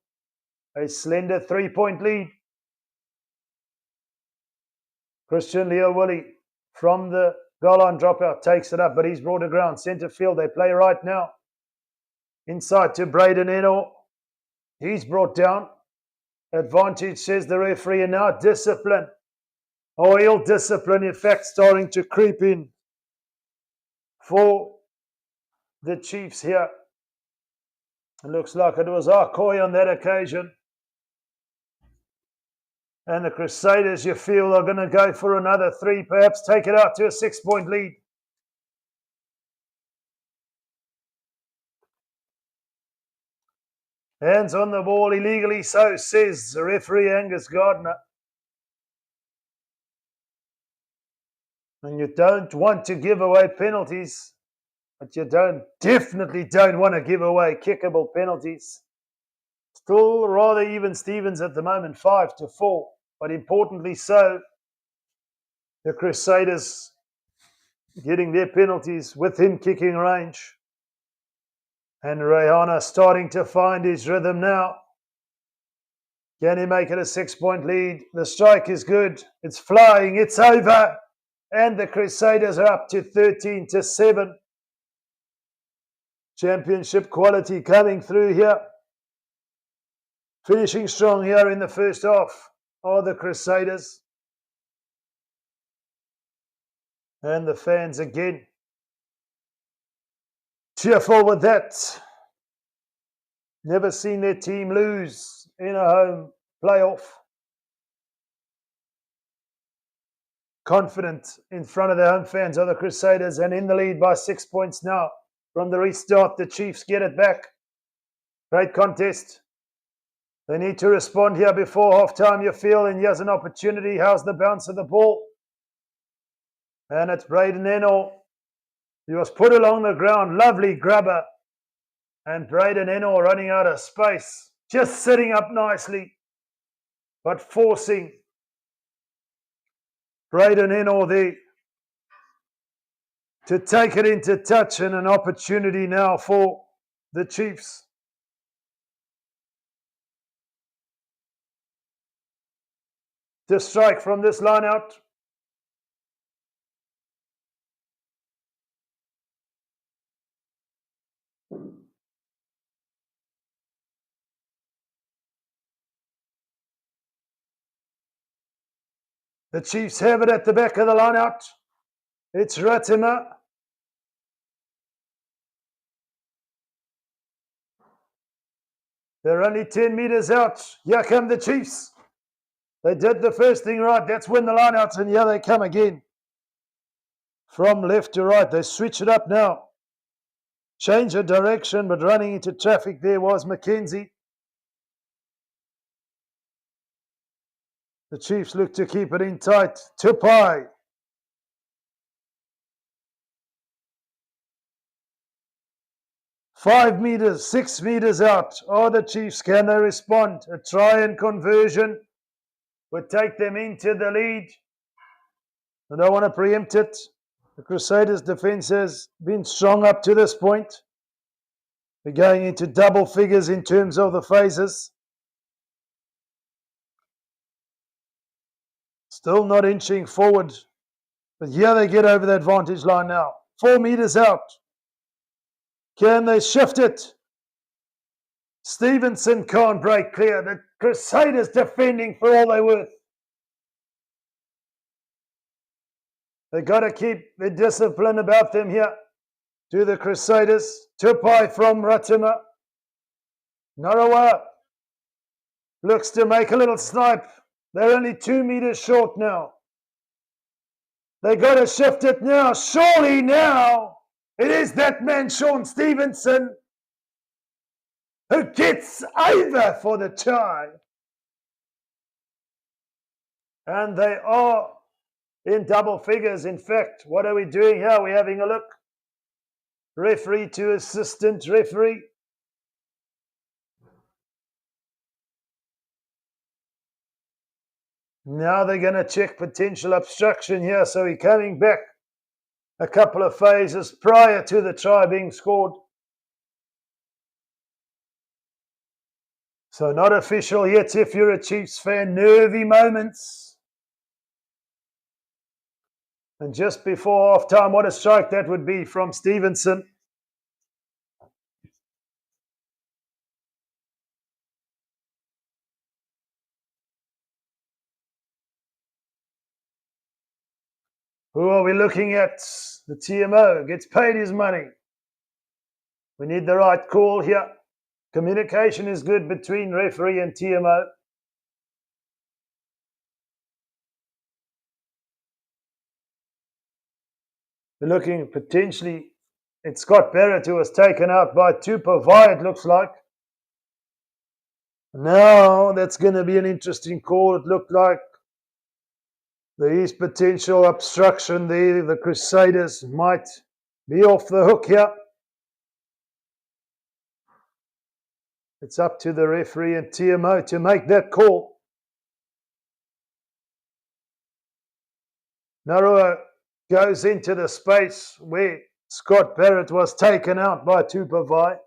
a slender 3-point lead. Christian Leo Willie from the goal line dropout takes it up, but he's brought aground. Centre field, they play right now. Inside to Braden Eno. He's brought down. Advantage, says the referee, and now discipline. Oil discipline, in fact, starting to creep in for the Chiefs here. It looks like it was Arcoy on that occasion. And the Crusaders, you feel, are going to go for another 3, perhaps take it out to a 6-point lead. Hands on the ball illegally, so says the referee Angus Gardner. And you don't want to give away penalties, but you definitely don't want to give away kickable penalties. Still rather even Stevens at the moment, 5-4, but importantly so, the Crusaders getting their penalties within kicking range. And Rehana starting to find his rhythm now. Can he make it a 6-point lead? The strike is good. It's flying. It's over. And the Crusaders are up to 13-7. Championship quality coming through here. Finishing strong here in the first half are the Crusaders. And the fans again cheerful with that. Never seen their team lose in a home playoff. Confident in front of their home fans are the Crusaders, and in the lead by 6 points now. From the restart, the Chiefs get it back. Great contest. They need to respond here before half-time, you feel, and here's an opportunity. How's the bounce of the ball? And it's Braden Ennor. He was put along the ground. Lovely grabber. And Braden Ennor running out of space. Just sitting up nicely, but forcing Braden Ennor there to take it into touch, and an opportunity now for the Chiefs. To strike from this line out. The Chiefs have it at the back of the line out. It's Ratima. They're only 10 meters out. Here come the Chiefs. They did the first thing right. That's win the line outs, and here they come again. From left to right. They switch it up now. Change of direction, but running into traffic there was McKenzie. The Chiefs look to keep it in tight. Tupai. Five meters, 6 meters out. Oh, the Chiefs, can they respond? A try and conversion would take them into the lead. They don't want to preempt it. The Crusaders' defense has been strong up to this point. We're going into double figures in terms of the phases. Still not inching forward. But here they get over the advantage line now. 4 meters out. Can they shift it? Stevenson can't break clear. The Crusaders defending for all they're worth. They've got to keep the discipline about them here. To the Crusaders. Tupai from Ratima. Narawa looks to make a little snipe. They're only 2 meters short now. They got to shift it now. Surely now. It is that man, Sean Stevenson, who gets over for the try. And they are in double figures. In fact, what are we doing here? We're having a look. Referee to assistant referee. Now they're going to check potential obstruction here. So we're coming back a couple of phases prior to the try being scored. So not official yet if you're a Chiefs fan. Nervy moments. And just before half time, what a strike that would be from Stevenson. Who are we looking at? The TMO gets paid his money. We need the right call here. Communication is good between referee and TMO. We're looking potentially at Scott Barrett, who was taken out by Tupai, it looks like. Now that's going to be an interesting call. It looked like there is potential obstruction there. The Crusaders might be off the hook here. It's up to the referee and TMO to make that call. Narua goes into the space where Scott Barrett was taken out by Tupai.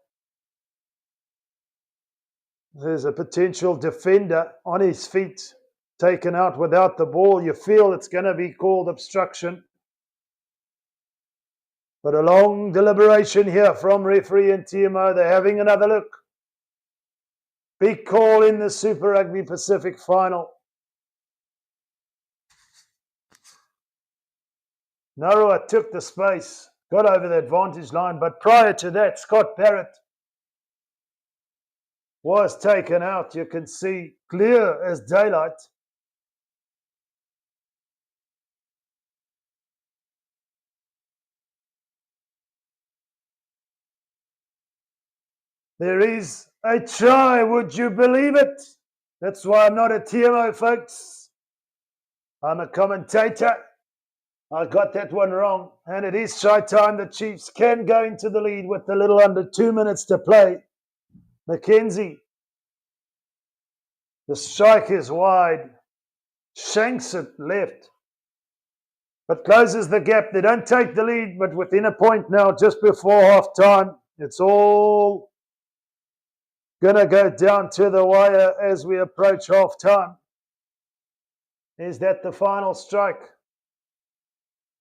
There's a potential defender on his feet, taken out without the ball. You feel it's going to be called obstruction. But a long deliberation here from referee and TMO. They're having another look. Big call in the Super Rugby Pacific Final. Narua took the space, got over the advantage line, but prior to that, Scott Barrett was taken out. You can see clear as daylight. There is a try, would you believe it? That's why I'm not a TMO, folks. I'm a commentator. I got that one wrong. And it is try time. The Chiefs can go into the lead with a little under 2 minutes to play. McKenzie. The strike is wide. Shanks it left. But closes the gap. They don't take the lead, but within a point now, just before half time. It's all going to go down to the wire as we approach half time. Is that the final strike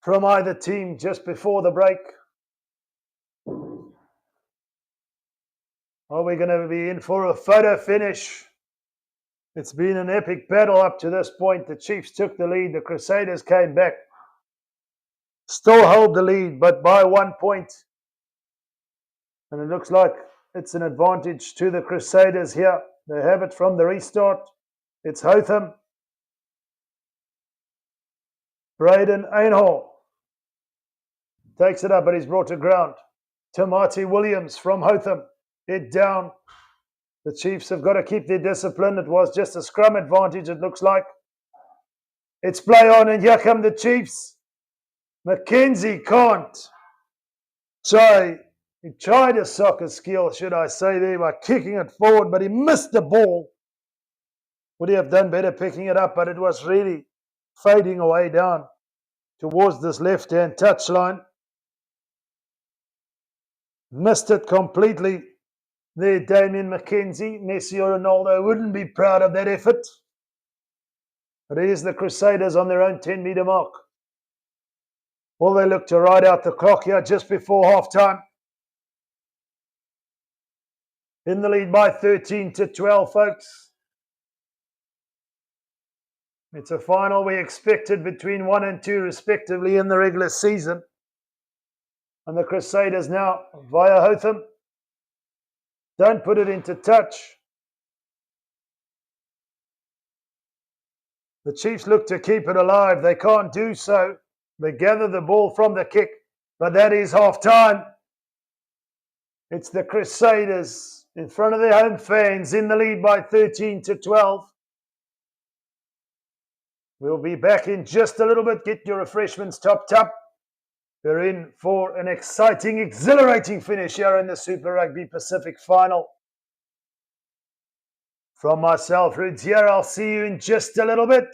from either team just before the break? Are we going to be in for a photo finish? It's been an epic battle up to this point. The Chiefs took the lead. The Crusaders came back. Still hold the lead, but by 1 point. And it looks like it's an advantage to the Crusaders here. They have it from the restart. It's Hotham. Braden Ainhall takes it up, but he's brought to ground. Tamati Williams from Hotham. Head down. The Chiefs have got to keep their discipline. It was just a scrum advantage, it looks like. It's play on, and here come the Chiefs. McKenzie can't try. He tried a soccer skill, should I say, there by kicking it forward, but he missed the ball. Would he have done better picking it up? But it was really fading away down towards this left-hand touchline. Missed it completely. There, Damien McKenzie. Messi or Ronaldo wouldn't be proud of that effort. But here's the Crusaders on their own 10-metre mark. Will they look to ride out the clock here just before half-time? In the lead by 13-12, folks. It's a final we expected between 1 and 2, respectively, in the regular season. And the Crusaders now, via Hotham, don't put it into touch. The Chiefs look to keep it alive. They can't do so. They gather the ball from the kick, but that is half-time. It's the Crusaders in front of their home fans in the lead by 13-12. We'll be back in just a little bit. Get your refreshments topped up. We're in for an exciting, exhilarating finish here in the Super Rugby Pacific Final. From myself, Ruds here. I'll see you in just a little bit.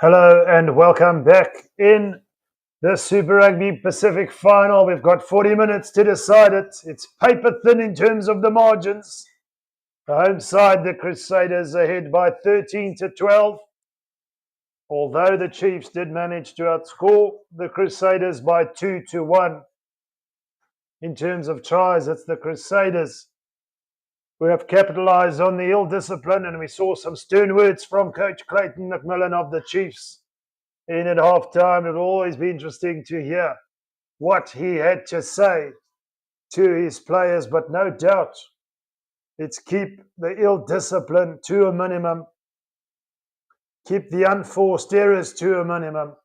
Hello and welcome back in the Super Rugby Pacific Final. We've got 40 minutes to decide it. It's paper thin in terms of the margins. The home side, the Crusaders, ahead by 13-12. Although the Chiefs did manage to outscore the Crusaders by 2-1. In terms of tries, it's the Crusaders who have capitalised on the ill discipline, and we saw some stern words from Coach Clayton McMillan of the Chiefs in at half-time. It will always be interesting to hear what he had to say to his players, but no doubt it's keep the ill discipline to a minimum, keep the unforced errors to a minimum,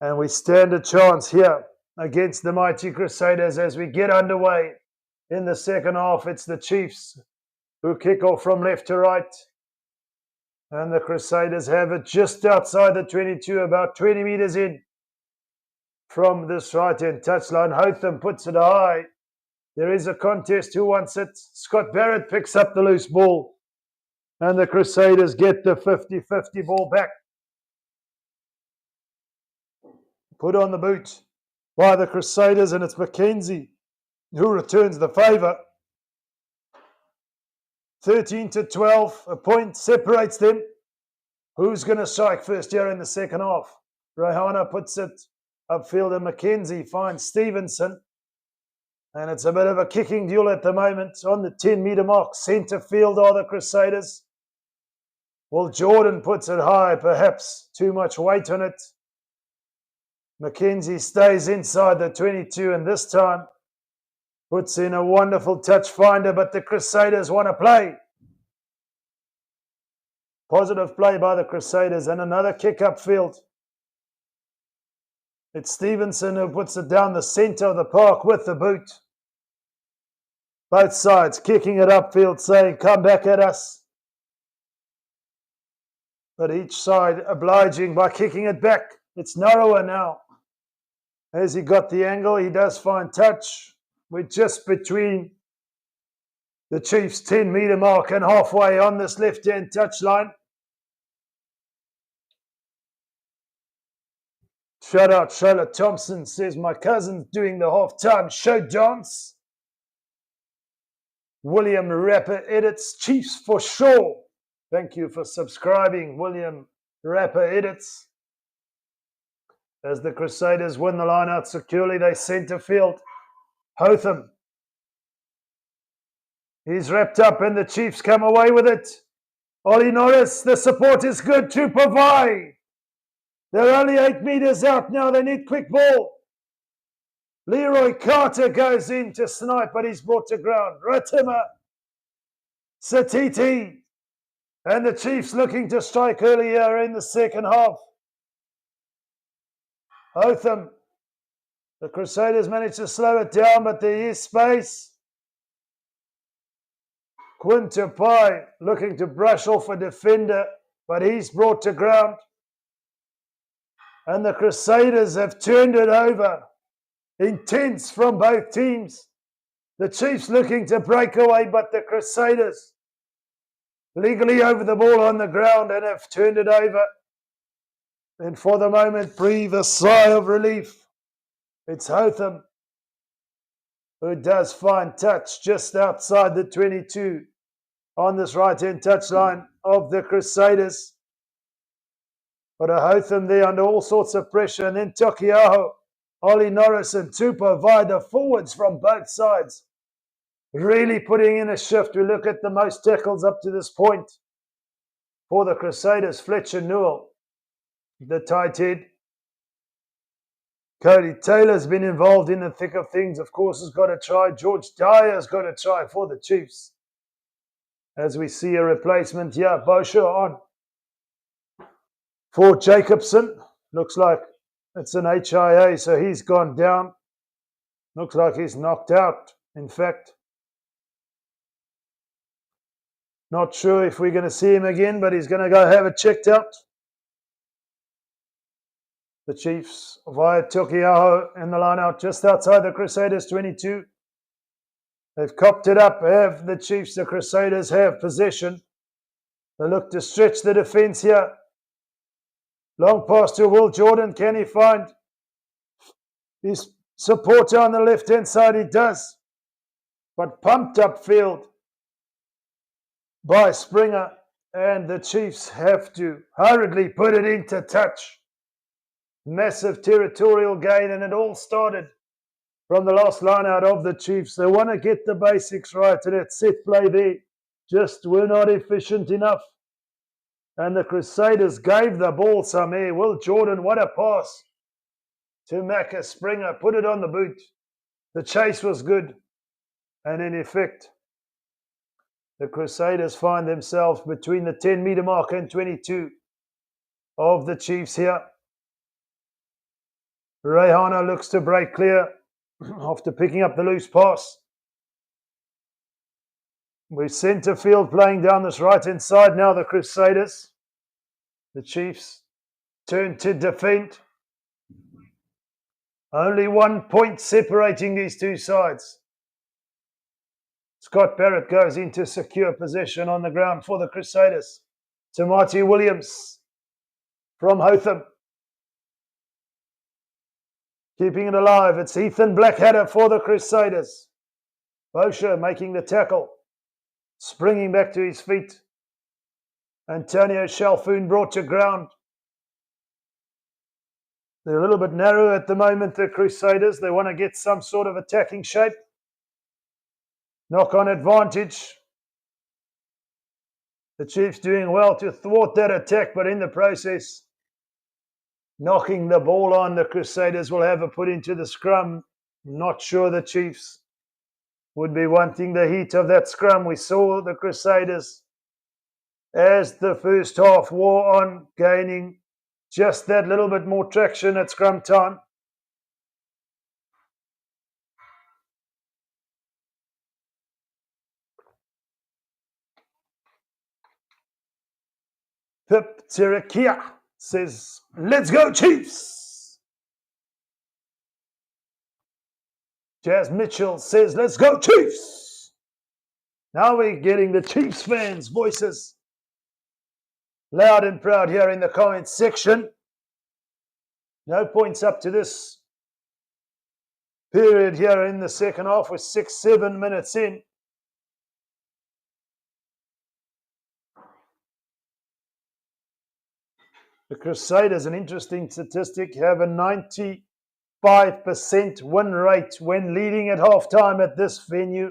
and we stand a chance here against the mighty Crusaders as we get underway in the second half. It's the Chiefs who kick off from left to right, and the Crusaders have it just outside the 22, about 20 metres in from this right-hand touchline. Hotham puts it high. There is a contest. Who wants it? Scott Barrett picks up the loose ball, and the Crusaders get the 50-50 ball back. Put on the boot by the Crusaders, and it's Mackenzie who returns the favour. 13-12, a point separates them. Who's going to strike first here in the second half? Rohana puts it upfield, and Mackenzie finds Stevenson. And it's a bit of a kicking duel at the moment on the 10-metre mark. Centre field are the Crusaders. Well, Jordan puts it high, perhaps too much weight on it. Mackenzie stays inside the 22, and this time puts in a wonderful touch finder, but the Crusaders want to play. Positive play by the Crusaders, and another kick upfield. It's Stevenson who puts it down the centre of the park with the boot. Both sides kicking it upfield, saying, come back at us. But each side obliging by kicking it back. It's narrower now. As he got the angle, he does find touch. We're just between the Chiefs' 10-metre mark and halfway on this left-hand touchline. Shout out Shola Thompson says, my cousin's doing the half-time show dance. William Rapper edits, Chiefs for sure. Thank you for subscribing, William Rapper edits. As the Crusaders win the line out securely, they centre field. Hotham. He's wrapped up and the Chiefs come away with it. Ollie Norris, the support is good to provide. They're only 8 metres out now. They need quick ball. Leroy Carter goes in to snipe, but he's brought to ground. Ratima, Satiti, and the Chiefs looking to strike earlier in the second half. Hotham, the Crusaders managed to slow it down, but there is space. Quintapai looking to brush off a defender, but he's brought to ground. And the Crusaders have turned it over. Intense from both teams. The Chiefs looking to break away, but the Crusaders legally over the ball on the ground and have turned it over. And for the moment, breathe a sigh of relief. It's Hotham who does find touch just outside the 22 on this right-hand touchline of the Crusaders. But a Hotham there under all sorts of pressure. And then Tokiaho, Ollie Norris and Tupo via the forwards from both sides. Really putting in a shift. We look at the most tackles up to this point for the Crusaders. Fletcher Newell, the tight head. Cody Taylor's been involved in the thick of things. Of course, has got a try. George Dyer's got a try for the Chiefs. As we see a replacement here. Bosher on for Jacobson. Looks like it's an HIA, so he's gone down. Looks like he's knocked out, in fact. Not sure if we're going to see him again, but he's going to go have it checked out. The Chiefs via Tokiaho in the line out just outside the Crusaders 22. They've copped it up, have the Chiefs. The Crusaders have possession. They look to stretch the defence here. Long pass to Will Jordan. Can he find his supporter on the left-hand side? He does. But pumped up field by Springer. And the Chiefs have to hurriedly put it into touch. Massive territorial gain, and it all started from the last line out of the Chiefs. They want to get the basics right, and that set play there just were not efficient enough. And the Crusaders gave the ball some air. Will Jordan, what a pass to Macca. Springer, put it on the boot. The chase was good. And in effect, the Crusaders find themselves between the 10-meter mark and 22 of the Chiefs here. Rehana looks to break clear after picking up the loose pass. We're centre field playing down this right-hand side now, the Crusaders. The Chiefs turn to defend. Only 1 point separating these two sides. Scott Barrett goes into secure possession on the ground for the Crusaders. Tamati Williams from Hotham. Keeping it alive, it's Ethan Blackadder for the Crusaders. Bosher making the tackle. Springing back to his feet. Antonio Shalfoon brought to ground. They're a little bit narrow at the moment, the Crusaders. They want to get some sort of attacking shape. Knock-on advantage. The Chiefs doing well to thwart that attack, but in the process, knocking the ball on. The Crusaders will have a put into the scrum. Not sure the Chiefs would be wanting the heat of that scrum. We saw the Crusaders, as the first half wore on, gaining just that little bit more traction at scrum time. Pip Tirakia says, "Let's go Chiefs." Jazz Mitchell says, "Let's go Chiefs." Now we're getting the Chiefs fans' voices loud and proud here in the comments section. No points up to this period here in the second half. We're 6-7 minutes in. The Crusaders, an interesting statistic, have a 95% win rate when leading at halftime at this venue.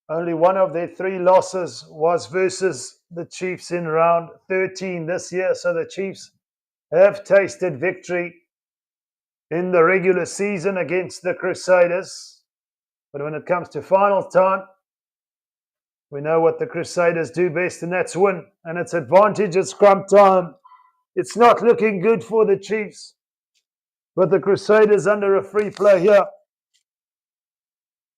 Only one of their 3 losses was versus the Chiefs in round 13 this year. So the Chiefs have tasted victory in the regular season against the Crusaders. But when it comes to final time, we know what the Crusaders do best, and that's win. And it's advantage at scrum time. It's not looking good for the Chiefs. But the Crusaders under a free play here.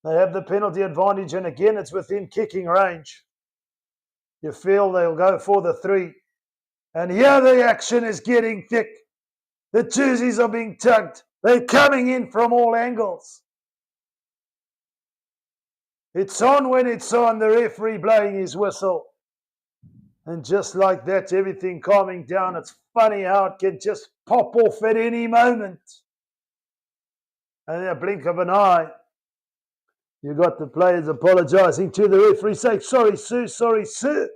They have the penalty advantage, and again, it's within kicking range. You feel they'll go for the 3. And here the action is getting thick. The jerseys are being tugged. They're coming in from all angles. It's on when it's on, the referee blowing his whistle. And just like that, everything calming down. It's funny how it can just pop off at any moment. And in a blink of an eye, you got the players apologising to the referee, saying, "Sorry, sir, sorry, sir."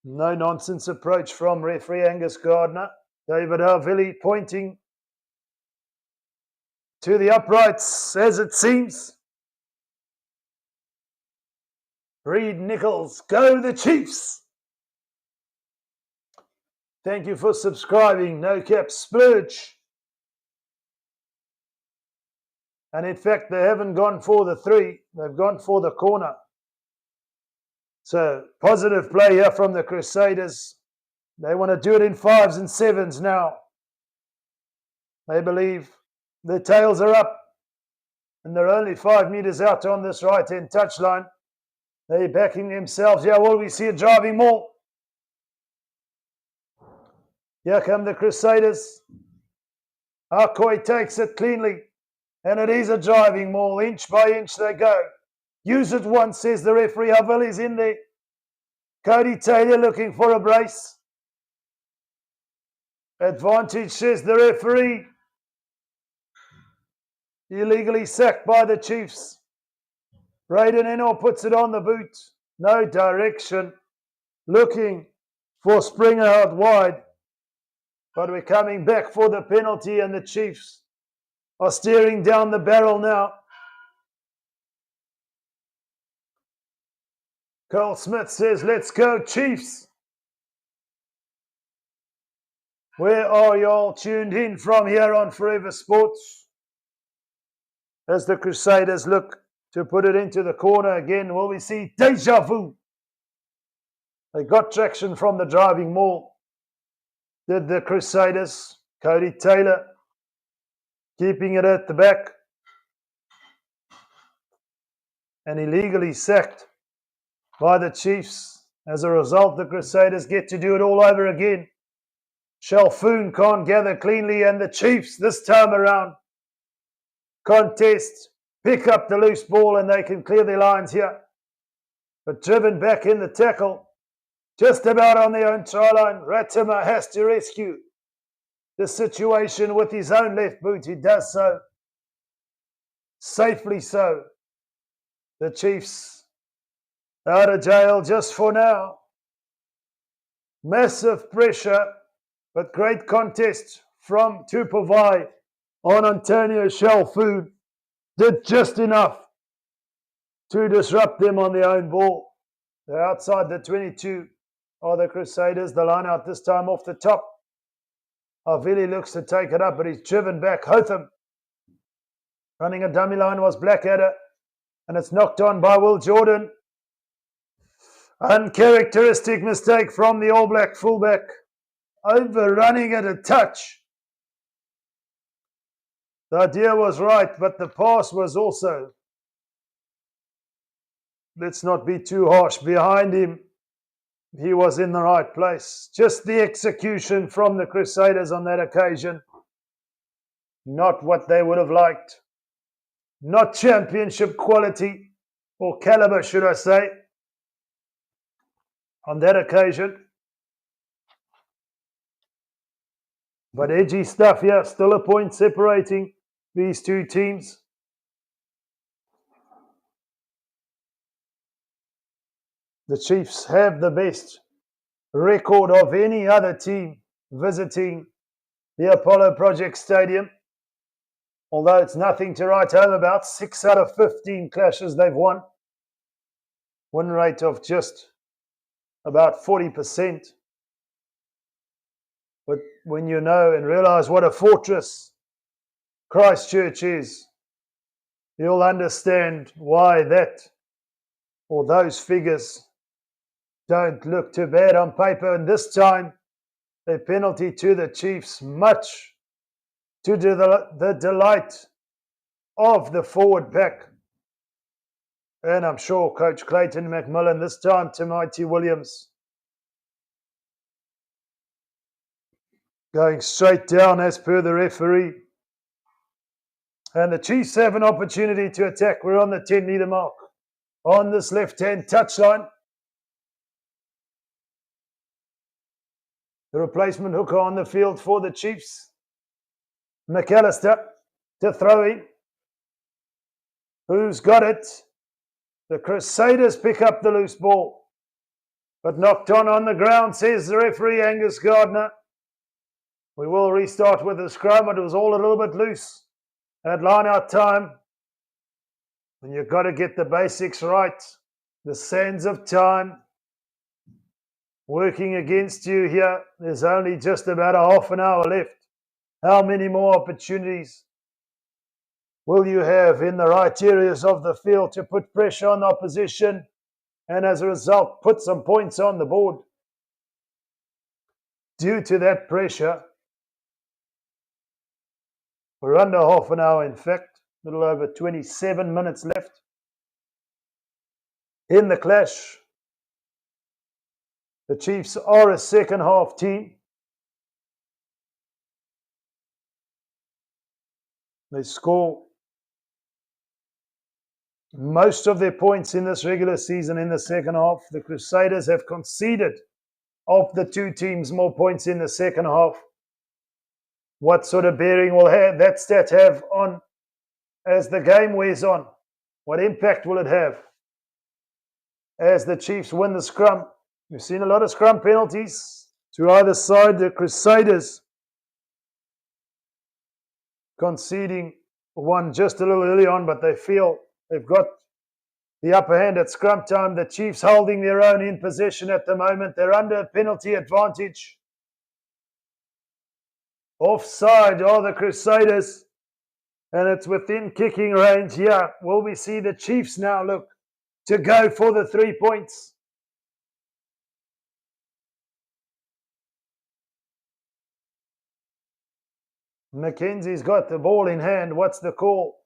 No nonsense approach from referee Angus Gardner. David Harvilli pointing to the uprights, as it seems. Reed Nichols, go the Chiefs. Thank you for subscribing. No Cap Splurge. And in fact, they haven't gone for the 3. They've gone for the corner. So positive play here from the Crusaders. They want to do it in 5s and 7s now. They believe the tails are up. And they're only 5 meters out on this right-hand touchline. They're backing themselves. Yeah, will we see a driving maul? Here come the Crusaders. Akoi takes it cleanly. And it is a driving maul. Inch by inch they go. Use it once, says the referee. Havili's in there. Cody Taylor looking for a brace. Advantage, says the referee. Illegally sacked by the Chiefs. Braden Ennor puts it on the boot. No direction. Looking for Springer out wide. But we're coming back for the penalty, and the Chiefs are staring down the barrel now. Carl Smith says, let's go Chiefs. Where are y'all tuned in from here on Forever Sports? As the Crusaders look to put it into the corner again, will we see deja vu? They got traction from the driving maul. Did the Crusaders. Cody Taylor keeping it at the back. And illegally sacked by the Chiefs. As a result, the Crusaders get to do it all over again. Shalfoon can't gather cleanly, and the Chiefs this time around contest, pick up the loose ball, and they can clear their lines here. But driven back in the tackle, just about on their own try line, Ratimer has to rescue the situation with his own left boot. He does so safely so. The Chiefs out of jail just for now. Massive pressure, but great contest from Tupavai on Antonio Shalfoon. Did just enough to disrupt them on their own ball. They're outside the 22 are the Crusaders. The line out this time off the top. Avili looks to take it up, but he's driven back. Hotham running a dummy line was Blackadder, and it's knocked on by Will Jordan. Uncharacteristic mistake from the All Black fullback. Overrunning it a touch. The idea was right, but the pass was also, let's not be too harsh, behind him. He was in the right place. Just the execution from the Crusaders on that occasion. Not what they would have liked. Not championship quality, or caliber, should I say, on that occasion. But edgy stuff here. Still a point separating these two teams. The Chiefs have the best record of any other team visiting the Apollo Project Stadium. Although it's nothing to write home about. 6 out of 15 clashes they've won. Win rate of just about 40%. But when you know and realize what a fortress Christchurch is, you'll understand why that or those figures don't look too bad on paper. And this time, a penalty to the Chiefs, much to the delight of the forward pack. And I'm sure Coach Clayton McMillan, this time to Mighty Williams. Going straight down as per the referee. And the Chiefs have an opportunity to attack. We're on the 10-metre mark. On this left-hand touchline. The replacement hooker on the field for the Chiefs. McAllister to throw in. Who's got it? The Crusaders pick up the loose ball. But knocked on the ground, says the referee, Angus Gardner. We will restart with the scrum. It was all a little bit loose at line-out time. And you've got to get the basics right. The sands of time working against you here. There's only just about a half an hour left. How many more opportunities will you have in the right areas of the field to put pressure on the opposition and as a result put some points on the board? Due to that pressure, we're under half an hour, in fact, a little over 27 minutes left in the clash. The Chiefs are a second half team. They score most of their points in this regular season in the second half. The Crusaders have conceded of the two teams more points in the second half. What sort of bearing will that stat have on as the game wears on? What impact will it have as the Chiefs win the scrum? We've seen a lot of scrum penalties to either side. The Crusaders conceding one just a little early on, but they feel they've got the upper hand at scrum time. The Chiefs holding their own in possession at the moment. They're under a penalty advantage. Offside are the Crusaders, and it's within kicking range here. Will we see the Chiefs now look to go for the 3 points? Mackenzie's got the ball in hand. What's the call?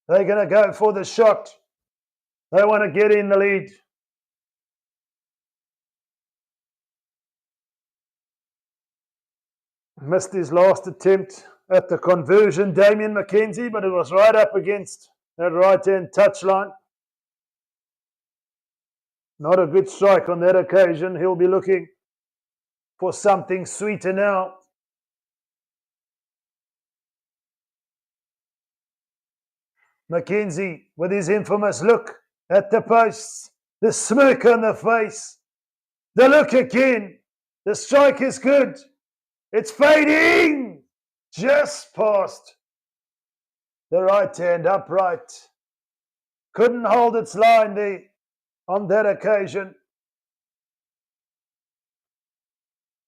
They're going to go for the shot. They want to get in the lead. Missed his last attempt at the conversion, Damien Mackenzie, but it was right up against that right-hand touchline. Not a good strike on that occasion. He'll be looking for something sweeter now. Mackenzie with his infamous look at the posts, the smirk on the face, the look again. The strike is good. It's fading just past the right hand upright. Couldn't hold its line there on that occasion.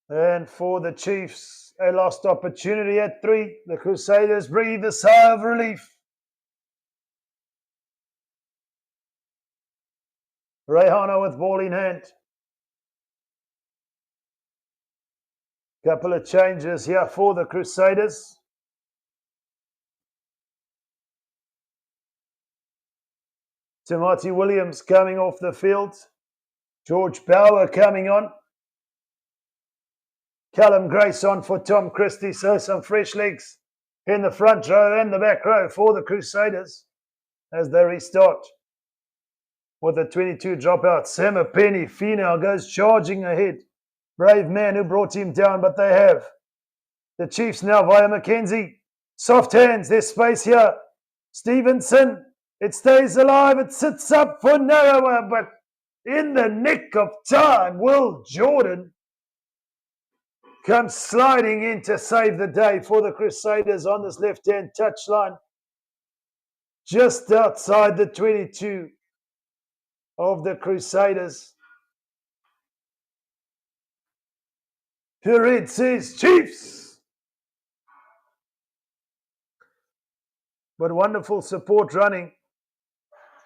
And for the Chiefs, a lost opportunity at 3. The Crusaders breathe a sigh of relief. Rehana with ball in hand. Couple of changes here for the Crusaders. Timothy Williams coming off the field. George Bauer coming on. Callum Grace on for Tom Christie. So some fresh legs in the front row and the back row for the Crusaders as they restart. With a 22 dropout, Sam Penny Finau goes charging ahead. Brave man who brought him down, but they have. The Chiefs now via Mackenzie. Soft hands, there's space here. Stevenson, it stays alive, it sits up for narrower, but in the nick of time, Will Jordan comes sliding in to save the day for the Crusaders on this left-hand touchline. Just outside the 22 of the Crusaders. Currie says Chiefs. But wonderful support running.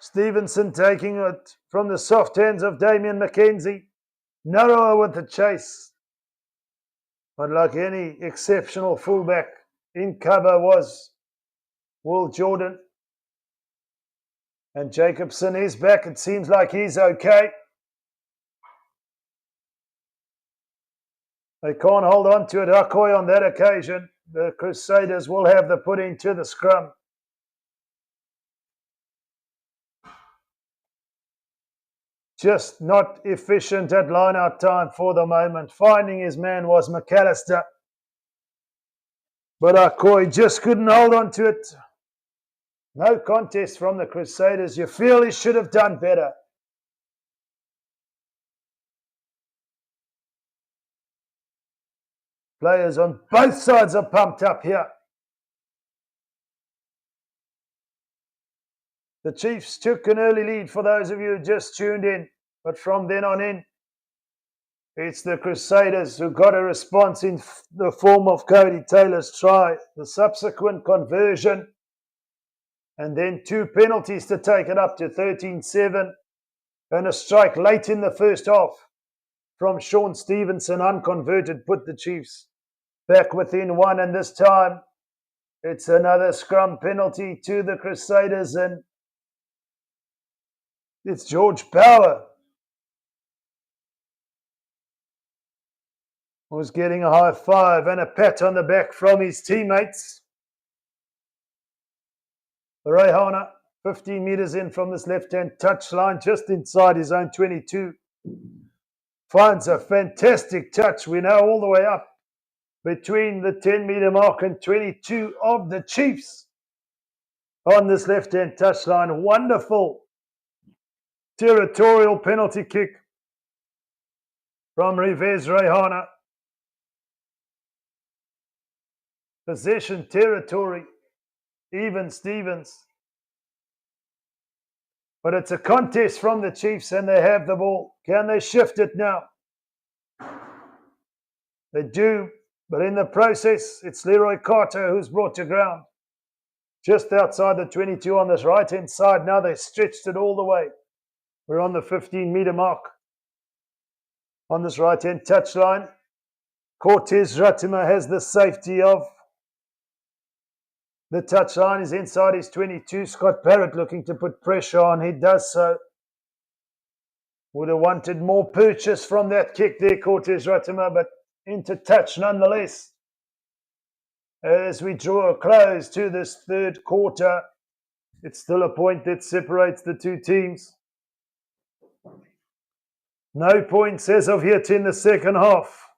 Stevenson taking it from the soft hands of Damien Mackenzie. Narrower with the chase. But like any exceptional fullback, in cover was Will Jordan. And Jacobson is back. It seems like he's okay. They can't hold on to it. Akoi on that occasion. The Crusaders will have the put into the scrum. Just not efficient at line-out time for the moment. Finding his man was McAllister. But Akoi just couldn't hold on to it. No contest from the Crusaders. You feel he should have done better. Players on both sides are pumped up here. The Chiefs took an early lead for those of you who just tuned in. But from then on in, it's the Crusaders who got a response in the form of Cody Taylor's try, the subsequent conversion, and then 2 penalties to take it up to 13-7, and a strike late in the first half from Sean Stevenson, unconverted, put the Chiefs back within 1, and this time it's another scrum penalty to the Crusaders, and it's George Bauer who's getting a high five and a pat on the back from his teammates. Reihana, 15 metres in from this left-hand touchline, just inside his own 22. Finds a fantastic touch. We're now all the way up between the 10-metre mark and 22 of the Chiefs on this left-hand touchline. Wonderful territorial penalty kick from Rivez Reihana. Possession territory, even Stevens. But it's a contest from the Chiefs and they have the ball. Can they shift it now? They do, but in the process, it's Leroy Carter who's brought to ground. Just outside the 22 on this right-hand side. Now they stretched it all the way. We're on the 15-metre mark on this right-hand touchline. Cortez Ratima has the safety of the touchline. Is inside his 22. Scott Barrett looking to put pressure on. He does so. Would have wanted more purchase from that kick there, Cortez Ratima, but into touch nonetheless. As we draw a close to this third quarter, it's still a point that separates the two teams. No points as of yet in the second half.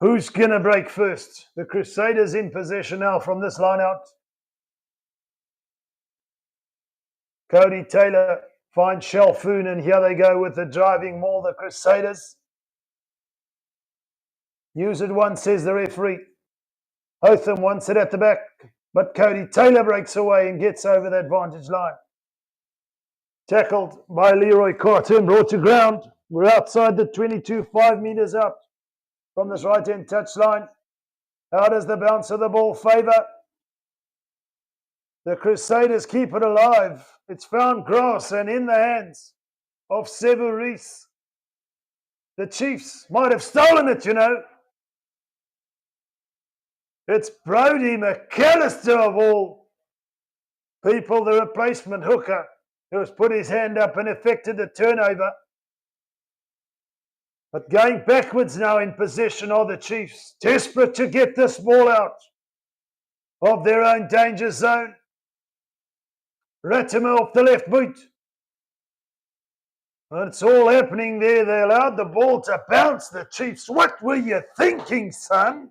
Who's going to break first? The Crusaders in possession now from this line out. Cody Taylor finds Shelfoon, and here they go with the driving maul, the Crusaders. Use it once, says the referee. Hotham wants it at the back, but Cody Taylor breaks away and gets over the advantage line. Tackled by Leroy Carter and brought to ground. We're outside the 22, 5 metres out from this right-hand touchline. How does the bounce of the ball favour? The Crusaders keep it alive. It's found grass and in the hands of Severis. The Chiefs might have stolen it, you know. It's Brodie McAllister of all people, the replacement hooker, who has put his hand up and effected the turnover. But going backwards now in possession are the Chiefs, desperate to get this ball out of their own danger zone. Ratima off the left boot. And it's all happening there. They allowed the ball to bounce, the Chiefs. What were you thinking, son?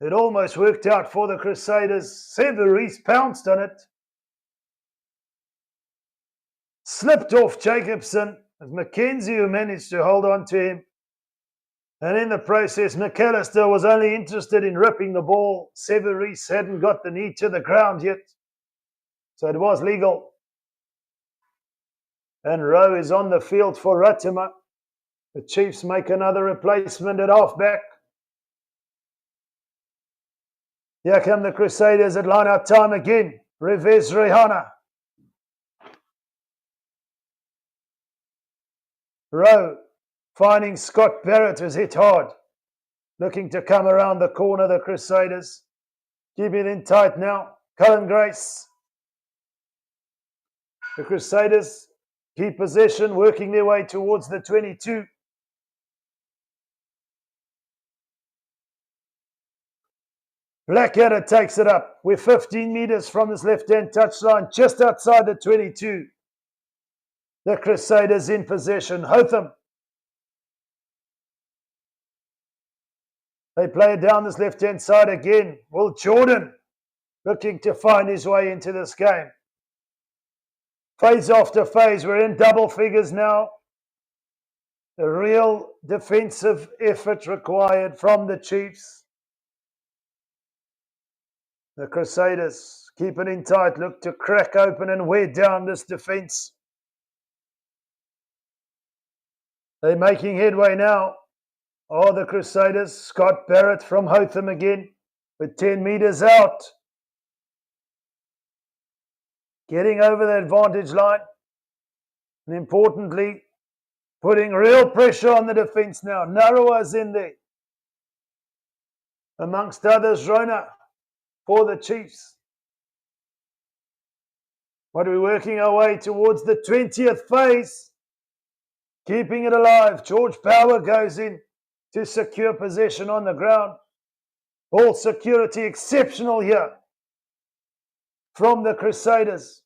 It almost worked out for the Crusaders. Severis pounced on it. Slipped off Jacobson. It was Mackenzie who managed to hold on to him. And in the process, McAllister was only interested in ripping the ball. Severis hadn't got the knee to the ground yet. So it was legal. And Rowe is on the field for Ratima. The Chiefs make another replacement at halfback. Here come the Crusaders at line-out time again. Rivez Reihana. Rowe finding Scott Barrett, who's hit hard. Looking to come around the corner, the Crusaders. Keep it in tight now. Cullen Grace. The Crusaders keep possession, working their way towards the 22. Blackadder takes it up. We're 15 metres from this left-hand touchline, just outside the 22. The Crusaders in possession. Hotham. They play it down this left-hand side again. Will Jordan looking to find his way into this game. Phase after phase, we're in double figures now. A real defensive effort required from the Chiefs. The Crusaders keep it in tight, look to crack open and wear down this defence. They're making headway now. Oh, the Crusaders. Scott Barrett from Hotham again with 10 metres out. Getting over the advantage line. And importantly, putting real pressure on the defence now. Narawa's in there. Amongst others, Rona for the Chiefs. But we're working our way towards the 20th phase. Keeping it alive. George Power goes in to secure possession on the ground. Ball security exceptional here from the Crusaders.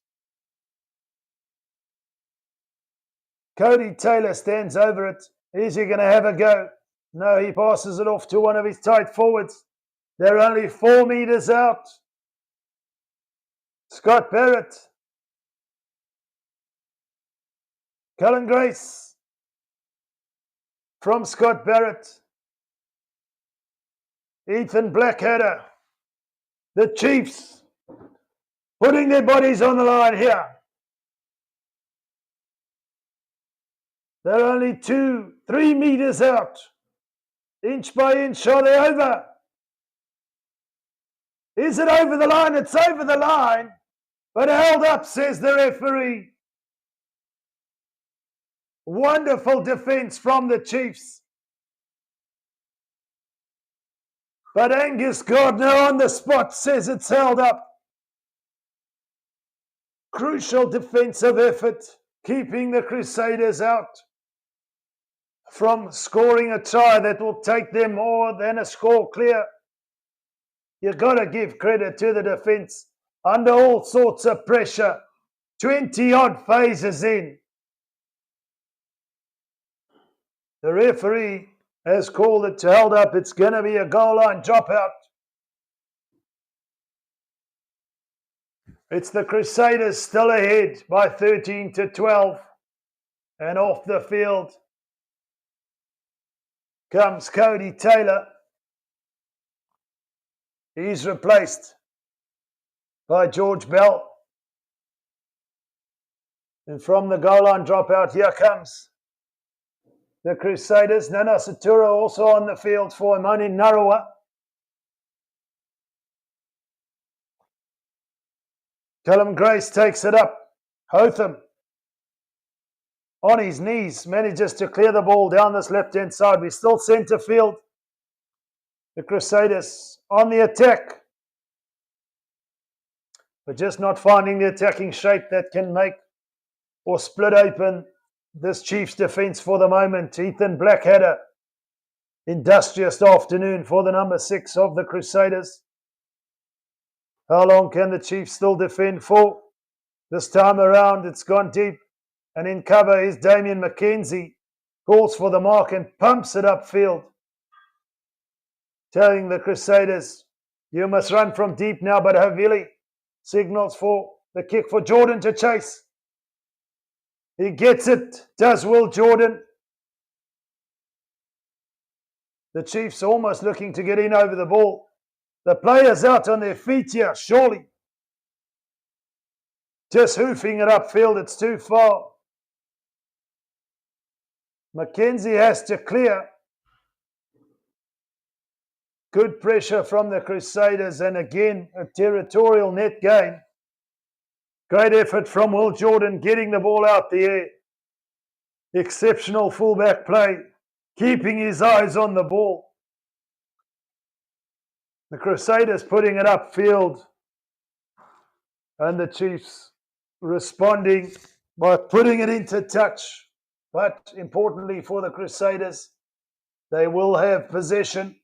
Cody Taylor stands over it. Is he going to have a go? No, he passes it off to one of his tight forwards. They're only 4 meters out. Scott Barrett. Cullen Grace from Scott Barrett. Ethan Blackadder. The Chiefs putting their bodies on the line here. They're only 2-3 meters out. Inch by inch, are they over? Is it over the line? It's over the line, but held up, says the referee. Wonderful defense from the Chiefs. But Angus Gardner on the spot says it's held up. Crucial defensive effort, keeping the Crusaders out from scoring a try that will take them more than a score clear. You've got to give credit to the defense under all sorts of pressure. 20-odd phases in. The referee has called it held up. It's going to be a goal line dropout. It's the Crusaders still ahead by 13-12. And off the field comes Cody Taylor. He's replaced by George Bell. And from the goal line dropout, here comes the Crusaders. Nana Satura also on the field for Imani Narawa. Callum Grace takes it up. Hotham on his knees manages to clear the ball down this left-hand side. We're still centre field. The Crusaders on the attack, but just not finding the attacking shape that can make or split open this Chiefs defence for the moment. Ethan Blackadder, industrious afternoon for the number 6 of the Crusaders. How long can the Chiefs still defend for? This time around, it's gone deep. And in cover is Damien McKenzie. Calls for the mark and pumps it upfield. Telling the Crusaders, you must run from deep now, but Havili signals for the kick for Jordan to chase. He gets it, does Will Jordan. The Chiefs almost looking to get in over the ball. The players out on their feet here, surely. Just hoofing it upfield, it's too far. McKenzie has to clear. Good pressure from the Crusaders, and again, a territorial net gain. Great effort from Will Jordan getting the ball out the air. Exceptional fullback play, keeping his eyes on the ball. The Crusaders putting it upfield, and the Chiefs responding by putting it into touch. But importantly for the Crusaders, they will have possession.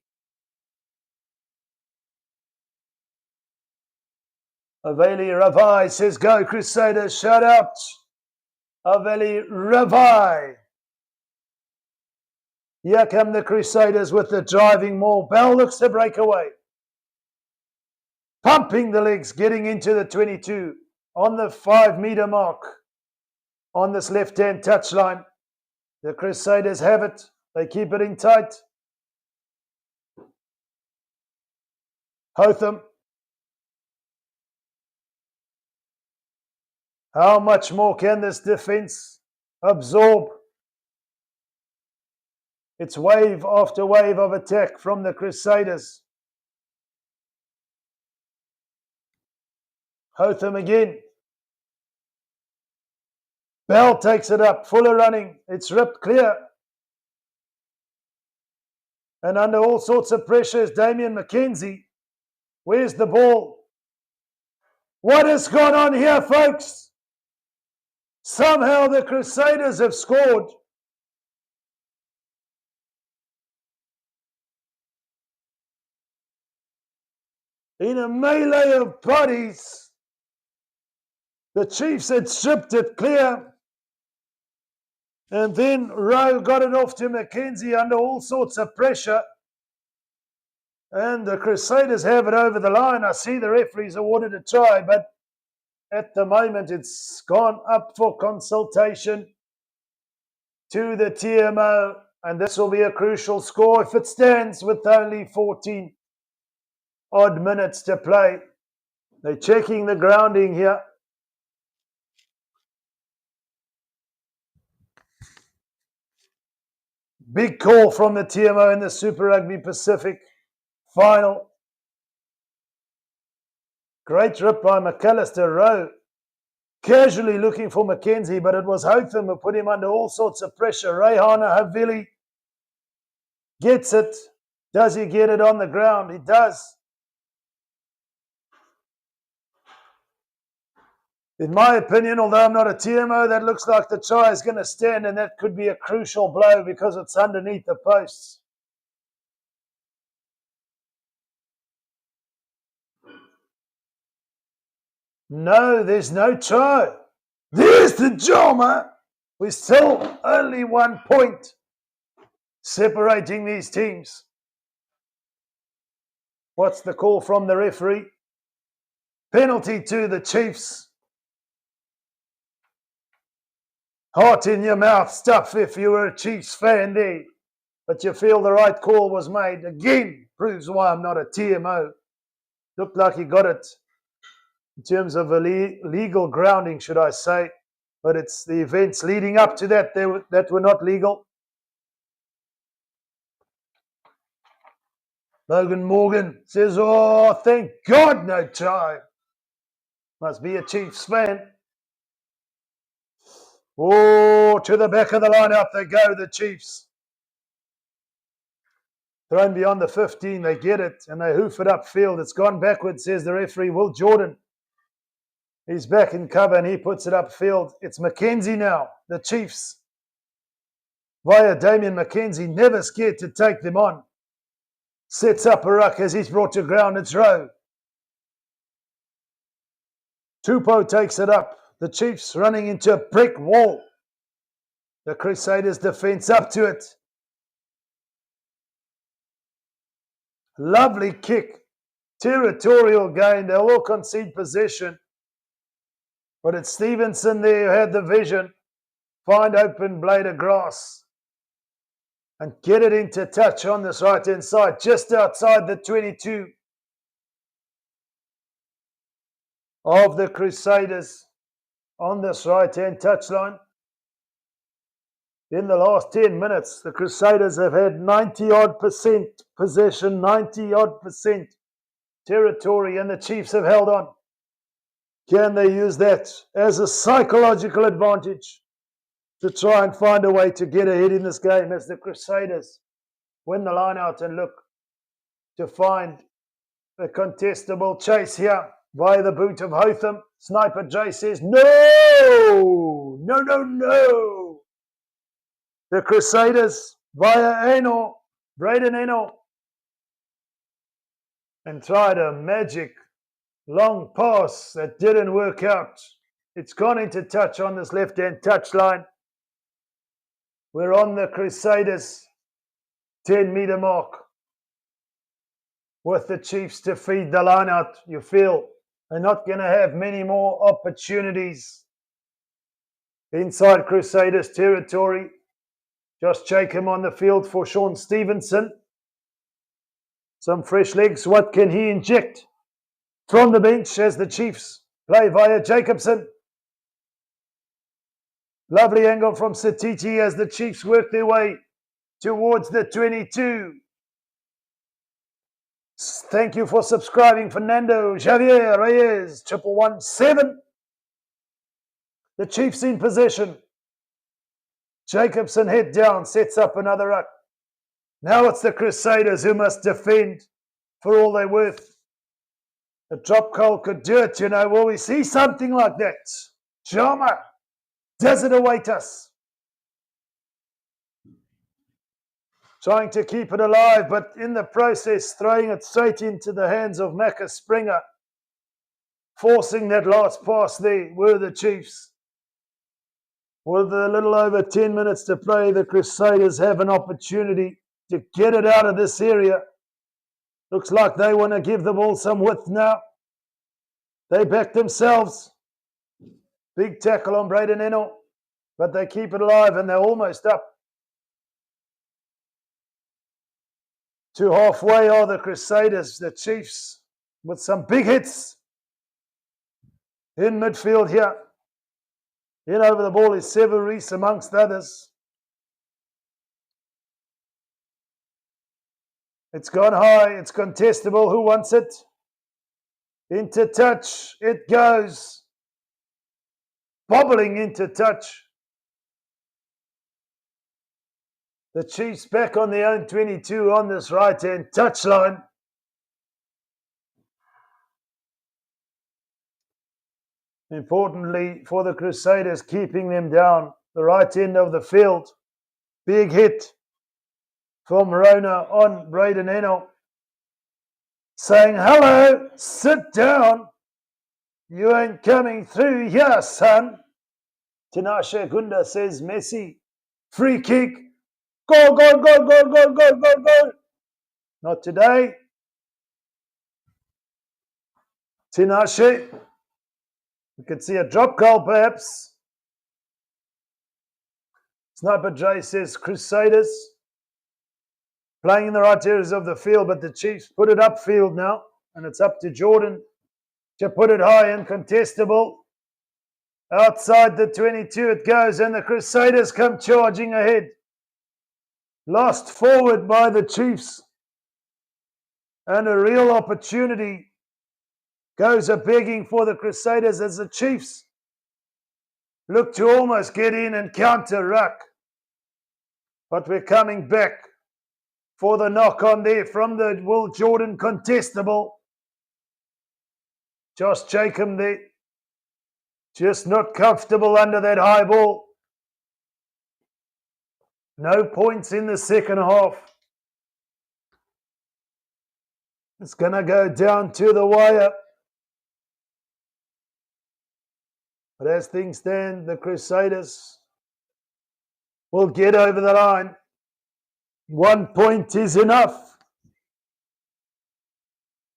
Aveli Ravai says, go Crusaders, shout out. Aveli Ravai. Here come the Crusaders with the driving maul. Bell looks to break away. Pumping the legs, getting into the 22 on the 5-meter mark on this left-hand touchline. The Crusaders have it. They keep it in tight. Hotham. How much more can this defense absorb? It's wave after wave of attack from the Crusaders. Hotham again. Bell takes it up, Fuller running. It's ripped clear. And under all sorts of pressure is Damien McKenzie. Where's the ball? What has gone on here, folks? Somehow the Crusaders have scored. In a melee of bodies. The Chiefs had stripped it clear. And then Rowe got it off to Mackenzie under all sorts of pressure. And the Crusaders have it over the line. I see the referees awarded a try, but at the moment it's gone up for consultation to the TMO. And this will be a crucial score if it stands with only 14 odd minutes to play. They're checking the grounding here. Big call from the TMO in the Super Rugby Pacific Final. Great rip by McAllister. Rowe casually looking for Mackenzie, but it was Hotham who put him under all sorts of pressure. Rayhana Havili gets it. Does he get it on the ground? He does. In my opinion, although I'm not a TMO, that looks like the try is going to stand, and that could be a crucial blow because it's underneath the posts. No, there's no try. There's the drama. We're still only 1 point separating these teams. What's the call from the referee? Penalty to the Chiefs. Heart in your mouth stuff if you were a Chiefs fan there. But you feel the right call was made. Again, proves why I'm not a TMO. Looked like he got it in terms of a legal grounding, should I say. But it's the events leading up to that that were not legal. Logan Morgan says, oh, thank God no try. Must be a Chiefs fan. Oh, to the back of the line, up they go, the Chiefs. Thrown beyond the 15, they get it, and they hoof it upfield. It's gone backwards, says the referee, Will Jordan. He's back in cover, and he puts it upfield. It's Mackenzie now, the Chiefs. Via Damien Mackenzie, never scared to take them on. Sets up a ruck as he's brought to ground. It's Rowe. Tupou takes it up. The Chiefs running into a brick wall. The Crusaders defense up to it. Lovely kick. Territorial gain. They'll all concede possession. But it's Stevenson there who had the vision. Find open blade of grass. And get it into touch on this right-hand side. Just outside the 22 of the Crusaders. On this right-hand touchline. In the last 10 minutes, the Crusaders have had 90-odd% possession, 90-odd% territory, and the Chiefs have held on. Can they use that as a psychological advantage to try and find a way to get ahead in this game as the Crusaders win the line out and look to find a contestable chase here via the boot of Hotham? Sniper J says, no, no, no, no. The Crusaders via Eno, Braden Eno, and tried a magic long pass that didn't work out. It's gone into touch on this left-hand touchline. We're on the Crusaders 10-meter mark with the Chiefs to feed the line out. You feel they're not going to have many more opportunities inside Crusaders territory. Josh Jacob on the field for Sean Stevenson. Some fresh legs. What can he inject from the bench as the Chiefs play via Jacobson? Lovely angle from Satiti as the Chiefs work their way towards the 22. Thank you for subscribing, Fernando, Javier, Reyes, 1117. The Chiefs in possession. Jacobson head down, sets up another ruck. Now it's the Crusaders who must defend for all they're worth. A drop goal could do it, you know. Will we see something like that? Jama, does it await us? Trying to keep it alive, but in the process, throwing it straight into the hands of Macca Springer. Forcing that last pass there were the Chiefs. With a little over 10 minutes to play, the Crusaders have an opportunity to get it out of this area. Looks like they want to give the ball some width now. They back themselves. Big tackle on Braden Ennell, but they keep it alive and they're almost up. To halfway are the Crusaders, the Chiefs, with some big hits in midfield here. In over the ball is Sever Reese amongst others. It's gone high, it's contestable. Who wants it? Into touch, it goes. Bobbling into touch. The Chiefs back on their own 22 on this right-hand touchline. Importantly for the Crusaders, keeping them down the right end of the field. Big hit from Rona on Braden Ennell, saying, hello, sit down. You ain't coming through here, son. Tinashe Gunda says, Messi, free kick. Go, go, go, go, go, go, go, go. Not today. Tinashe. You can see a drop goal, perhaps. Sniper J says Crusaders playing in the right areas of the field, but the Chiefs put it upfield now, and it's up to Jordan to put it high and contestable. Outside the 22 it goes, and the Crusaders come charging ahead. Lost forward by the Chiefs, and a real opportunity goes a-begging for the Crusaders as the Chiefs look to almost get in and counter-ruck. But we're coming back for the knock-on there from the Will Jordan contestable. Josh Jacob there, just not comfortable under that high ball. No points in the second half. It's going to go down to the wire. But as things stand, the Crusaders will get over the line. 1 point is enough.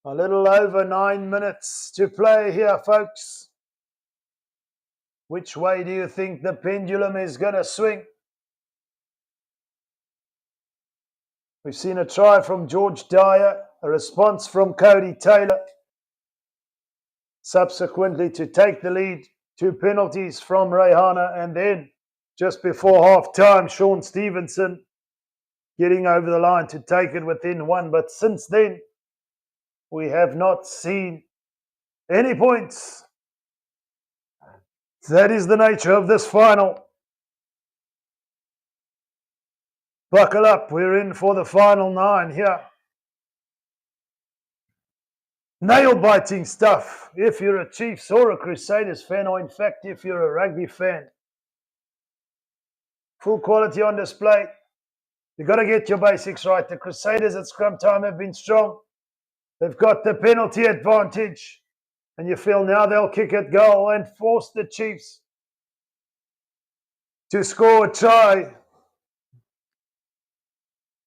A little over 9 minutes to play here, folks. Which way do you think the pendulum is going to swing? We've seen a try from George Dyer, a response from Cody Taylor. Subsequently to take the lead, 2 penalties from Rayhana, and then just before half-time, Sean Stevenson getting over the line to take it within 1. But since then, we have not seen any points. That is the nature of this final. Buckle up, we're in for the final 9 here. Nail-biting stuff if you're a Chiefs or a Crusaders fan, or in fact if you're a rugby fan. Full quality on display. You've got to get your basics right. The Crusaders at scrum time have been strong. They've got the penalty advantage. And you feel now they'll kick it goal and force the Chiefs to score a try.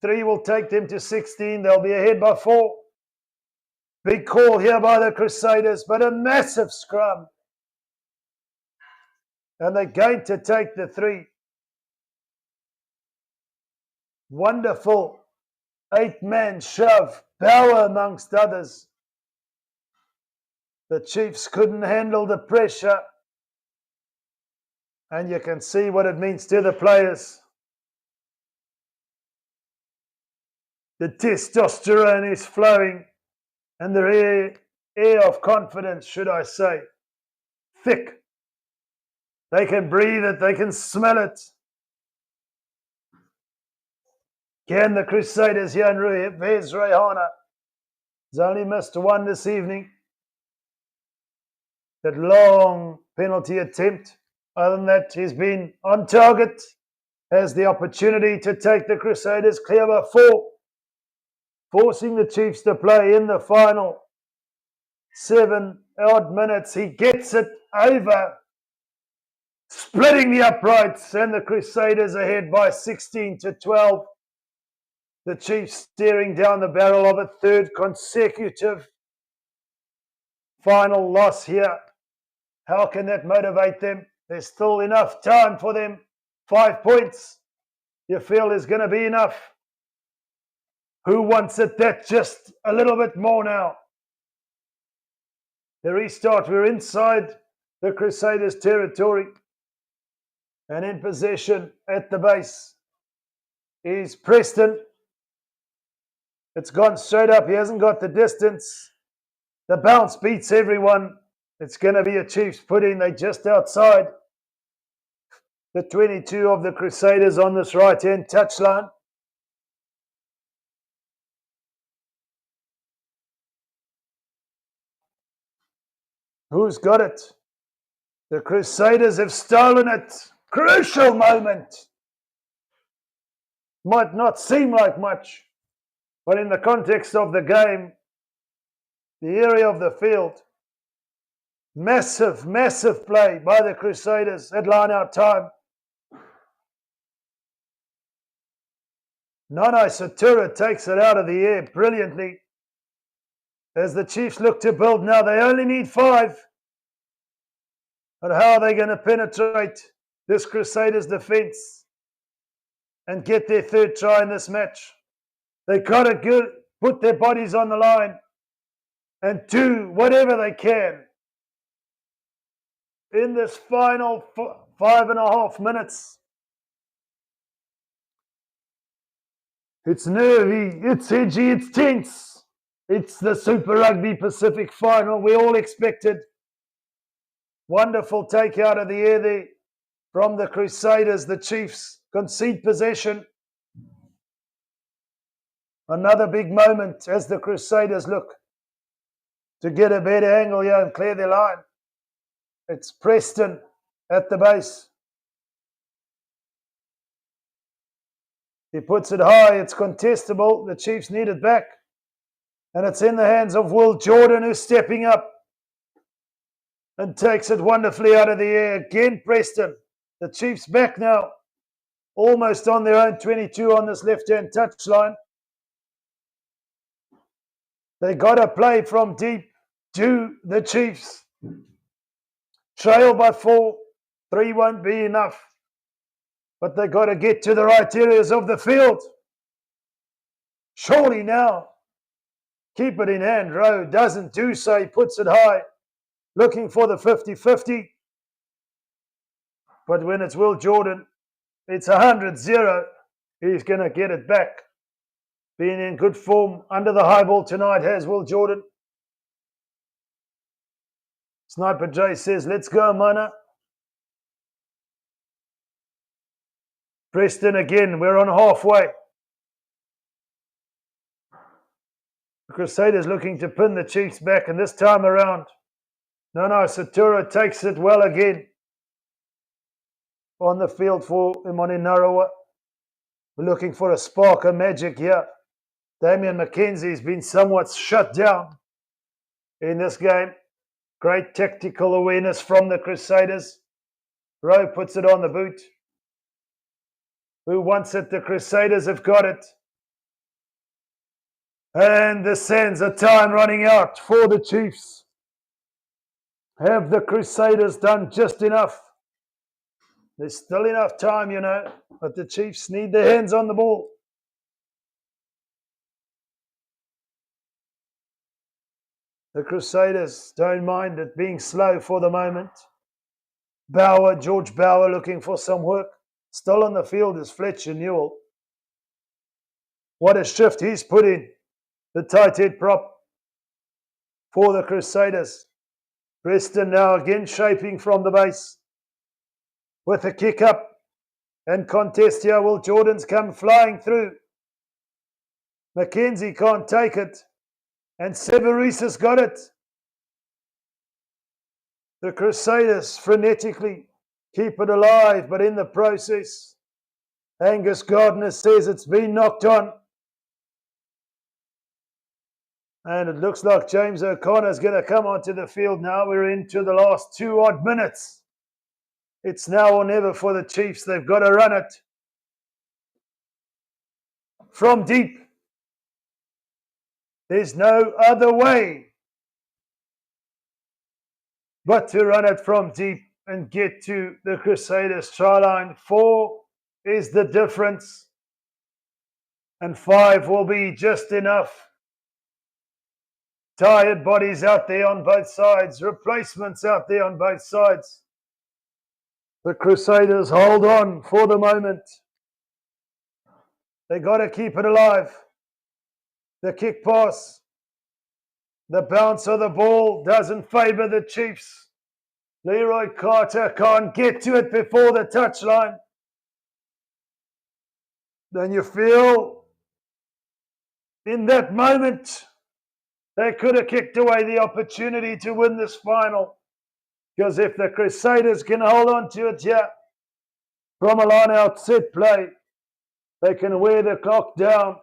3 will take them to 16. They'll be ahead by 4. Big call here by the Crusaders, but a massive scrum. And they're going to take the 3. Wonderful 8-man shove. Power amongst others. The Chiefs couldn't handle the pressure. And you can see what it means to the players. The testosterone is flowing. And the air of confidence, should I say. Thick. They can breathe it. They can smell it. Can the Crusaders here in Vez Rayhana has only missed 1 this evening. That long penalty attempt. Other than that, he's been on target. Has the opportunity to take the Crusaders clear by 4. Forcing the Chiefs to play in the final. 7 odd minutes. He gets it over, splitting the uprights, and the Crusaders ahead by 16-12. The Chiefs staring down the barrel of a third consecutive final loss here. How can that motivate them? There's still enough time for them. 5 points. You feel is going to be enough? Who wants it that just a little bit more now? The restart. We're inside the Crusaders' territory. And in possession at the base is Preston. It's gone straight up. He hasn't got the distance. The bounce beats everyone. It's going to be a Chiefs put-in. They're just outside the 22 of the Crusaders on this right-hand touchline. Who's got it? The Crusaders have stolen it. Crucial moment. Might not seem like much, but in the context of the game, the area of the field, massive, massive play by the Crusaders at line-out time. Nana Satura takes it out of the air brilliantly. As the Chiefs look to build now, they only need 5. But how are they going to penetrate this Crusaders defence and get their third try in this match? They've got to put their bodies on the line and do whatever they can in this final 5.5 minutes. It's nervy, it's edgy, it's tense. It's the Super Rugby Pacific Final. We all expected. Wonderful take out of the air there from the Crusaders. The Chiefs concede possession. Another big moment as the Crusaders look to get a better angle here and clear their line. It's Preston at the base. He puts it high. It's contestable. The Chiefs need it back. And it's in the hands of Will Jordan, who's stepping up and takes it wonderfully out of the air. Again, Preston. The Chiefs back now. Almost on their own 22 on this left-hand touchline. They got to play from deep to the Chiefs. Trail by 4. 3 won't be enough. But they got to get to the right areas of the field. Surely now. Keep it in hand. Rowe doesn't do so. He puts it high. Looking for the 50-50. But when it's Will Jordan, it's 100-0. He's going to get it back. Being in good form under the high ball tonight has Will Jordan. Sniper J says, let's go, Mana. Preston again, we're on halfway. The Crusaders looking to pin the Chiefs back, and this time around, Nana Satura takes it well again. On the field for Imani Narawa. We're looking for a spark of magic here. Damian McKenzie's been somewhat shut down in this game. Great tactical awareness from the Crusaders. Rowe puts it on the boot. Who wants it? The Crusaders have got it. And the sands of time running out for the Chiefs. Have the Crusaders done just enough? There's still enough time, you know, but the Chiefs need their hands on the ball. The Crusaders don't mind it being slow for the moment. George Bauer looking for some work. Still on the field is Fletcher Newell. What a shift he's put in. The tight head prop for the Crusaders. Preston now again shaping from the base. With a kick up and contest here. Will Jordan's come flying through. McKenzie can't take it. And Severis has got it. The Crusaders frenetically keep it alive, but in the process, Angus Gardner says it's been knocked on. And it looks like James O'Connor is going to come onto the field now. We're into the last 2 odd minutes. It's now or never for the Chiefs. They've got to run it from deep. There's no other way but to run it from deep and get to the Crusaders try line. 4 is the difference, and 5 will be just enough. Tired bodies out there on both sides, replacements out there on both sides. The Crusaders hold on for the moment. They got to keep it alive. The kick pass, the bounce of the ball doesn't favour the Chiefs. Leroy Carter can't get to it before the touchline. Then you feel in that moment they could have kicked away the opportunity to win this final. Because if the Crusaders can hold on to it here from a line-out set play, they can wear the clock down.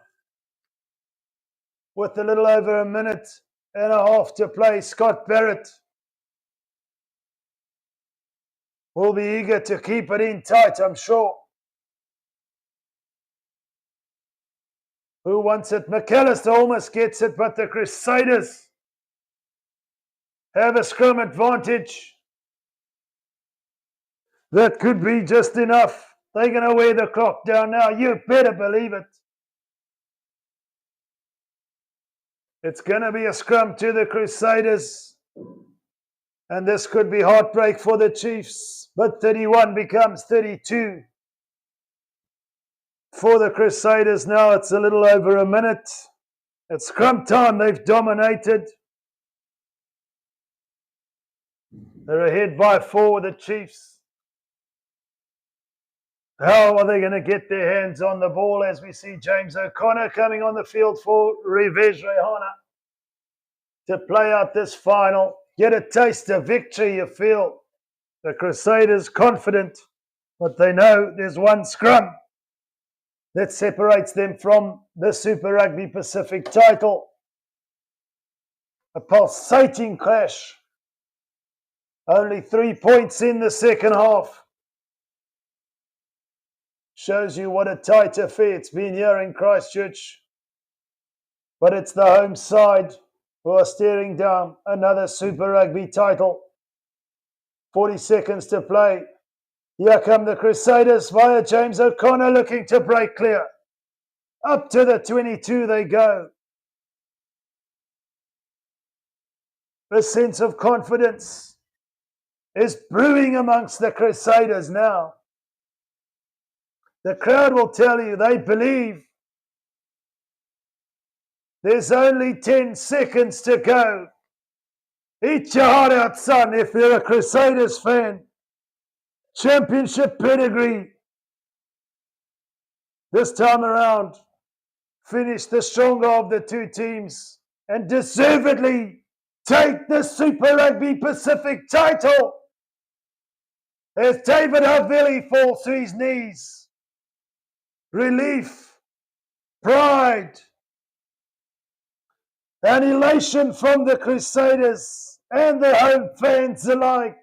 With a little over a minute and a half to play, Scott Barrett will be eager to keep it in tight, I'm sure. Who wants it? McAllister almost gets it, but the Crusaders have a scrum advantage. That could be just enough. They're going to wear the clock down now. You better believe it. It's going to be a scrum to the Crusaders. And this could be heartbreak for the Chiefs. But 31 becomes 32. For the Crusaders now, it's a little over a minute. It's scrum time. They've dominated. They're ahead by 4 with the Chiefs. How are they going to get their hands on the ball as we see James O'Connor coming on the field for Rivez Rehana to play out this final? Get a taste of victory, you feel. The Crusaders confident, but they know there's one scrum that separates them from the Super Rugby Pacific title. A pulsating clash. Only 3 points in the second half. Shows you what a tight affair it's been here in Christchurch. But it's the home side who are staring down another Super Rugby title. 40 seconds to play. Here come the Crusaders via James O'Connor looking to break clear. Up to the 22 they go. A sense of confidence is brewing amongst the Crusaders now. The crowd will tell you they believe. There's only 10 seconds to go. Eat your heart out, son, if you're a Crusaders fan. Championship pedigree. This time around, finish the stronger of the 2 teams and deservedly take the Super Rugby Pacific title. As David Havili falls to his knees. Relief, pride, and elation from the Crusaders and the home fans alike.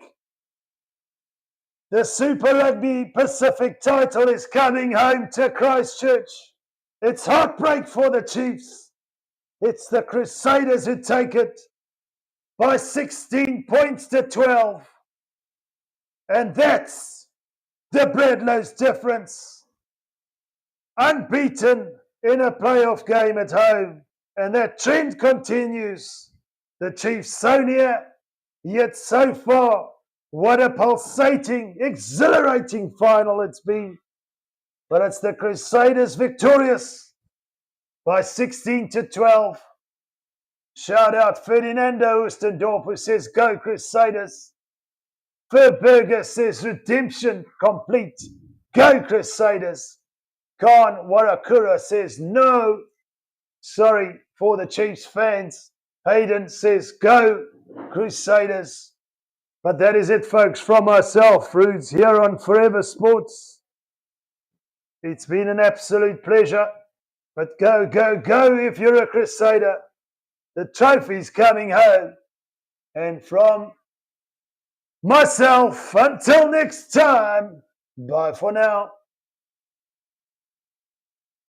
The Super Rugby Pacific title is coming home to Christchurch. It's heartbreak for the Chiefs. It's the Crusaders who take it by 16 points to 12. And that's the Bradlow's difference. Unbeaten in a playoff game at home. And that trend continues. The Chiefs so near, yet so far. What a pulsating, exhilarating final it's been. But it's the Crusaders victorious by 16 to 12. Shout out Ferdinando Oostendorp who says, go Crusaders. Verberger says, redemption complete. Go Crusaders. Khan Warakura says, no. Sorry for the Chiefs fans. Hayden says, go Crusaders. But that is it, folks, from myself, Rudes, here on Forever Sports. It's been an absolute pleasure. But go, go, go if you're a Crusader. the trophy's coming home. And from myself, until next time, bye for now.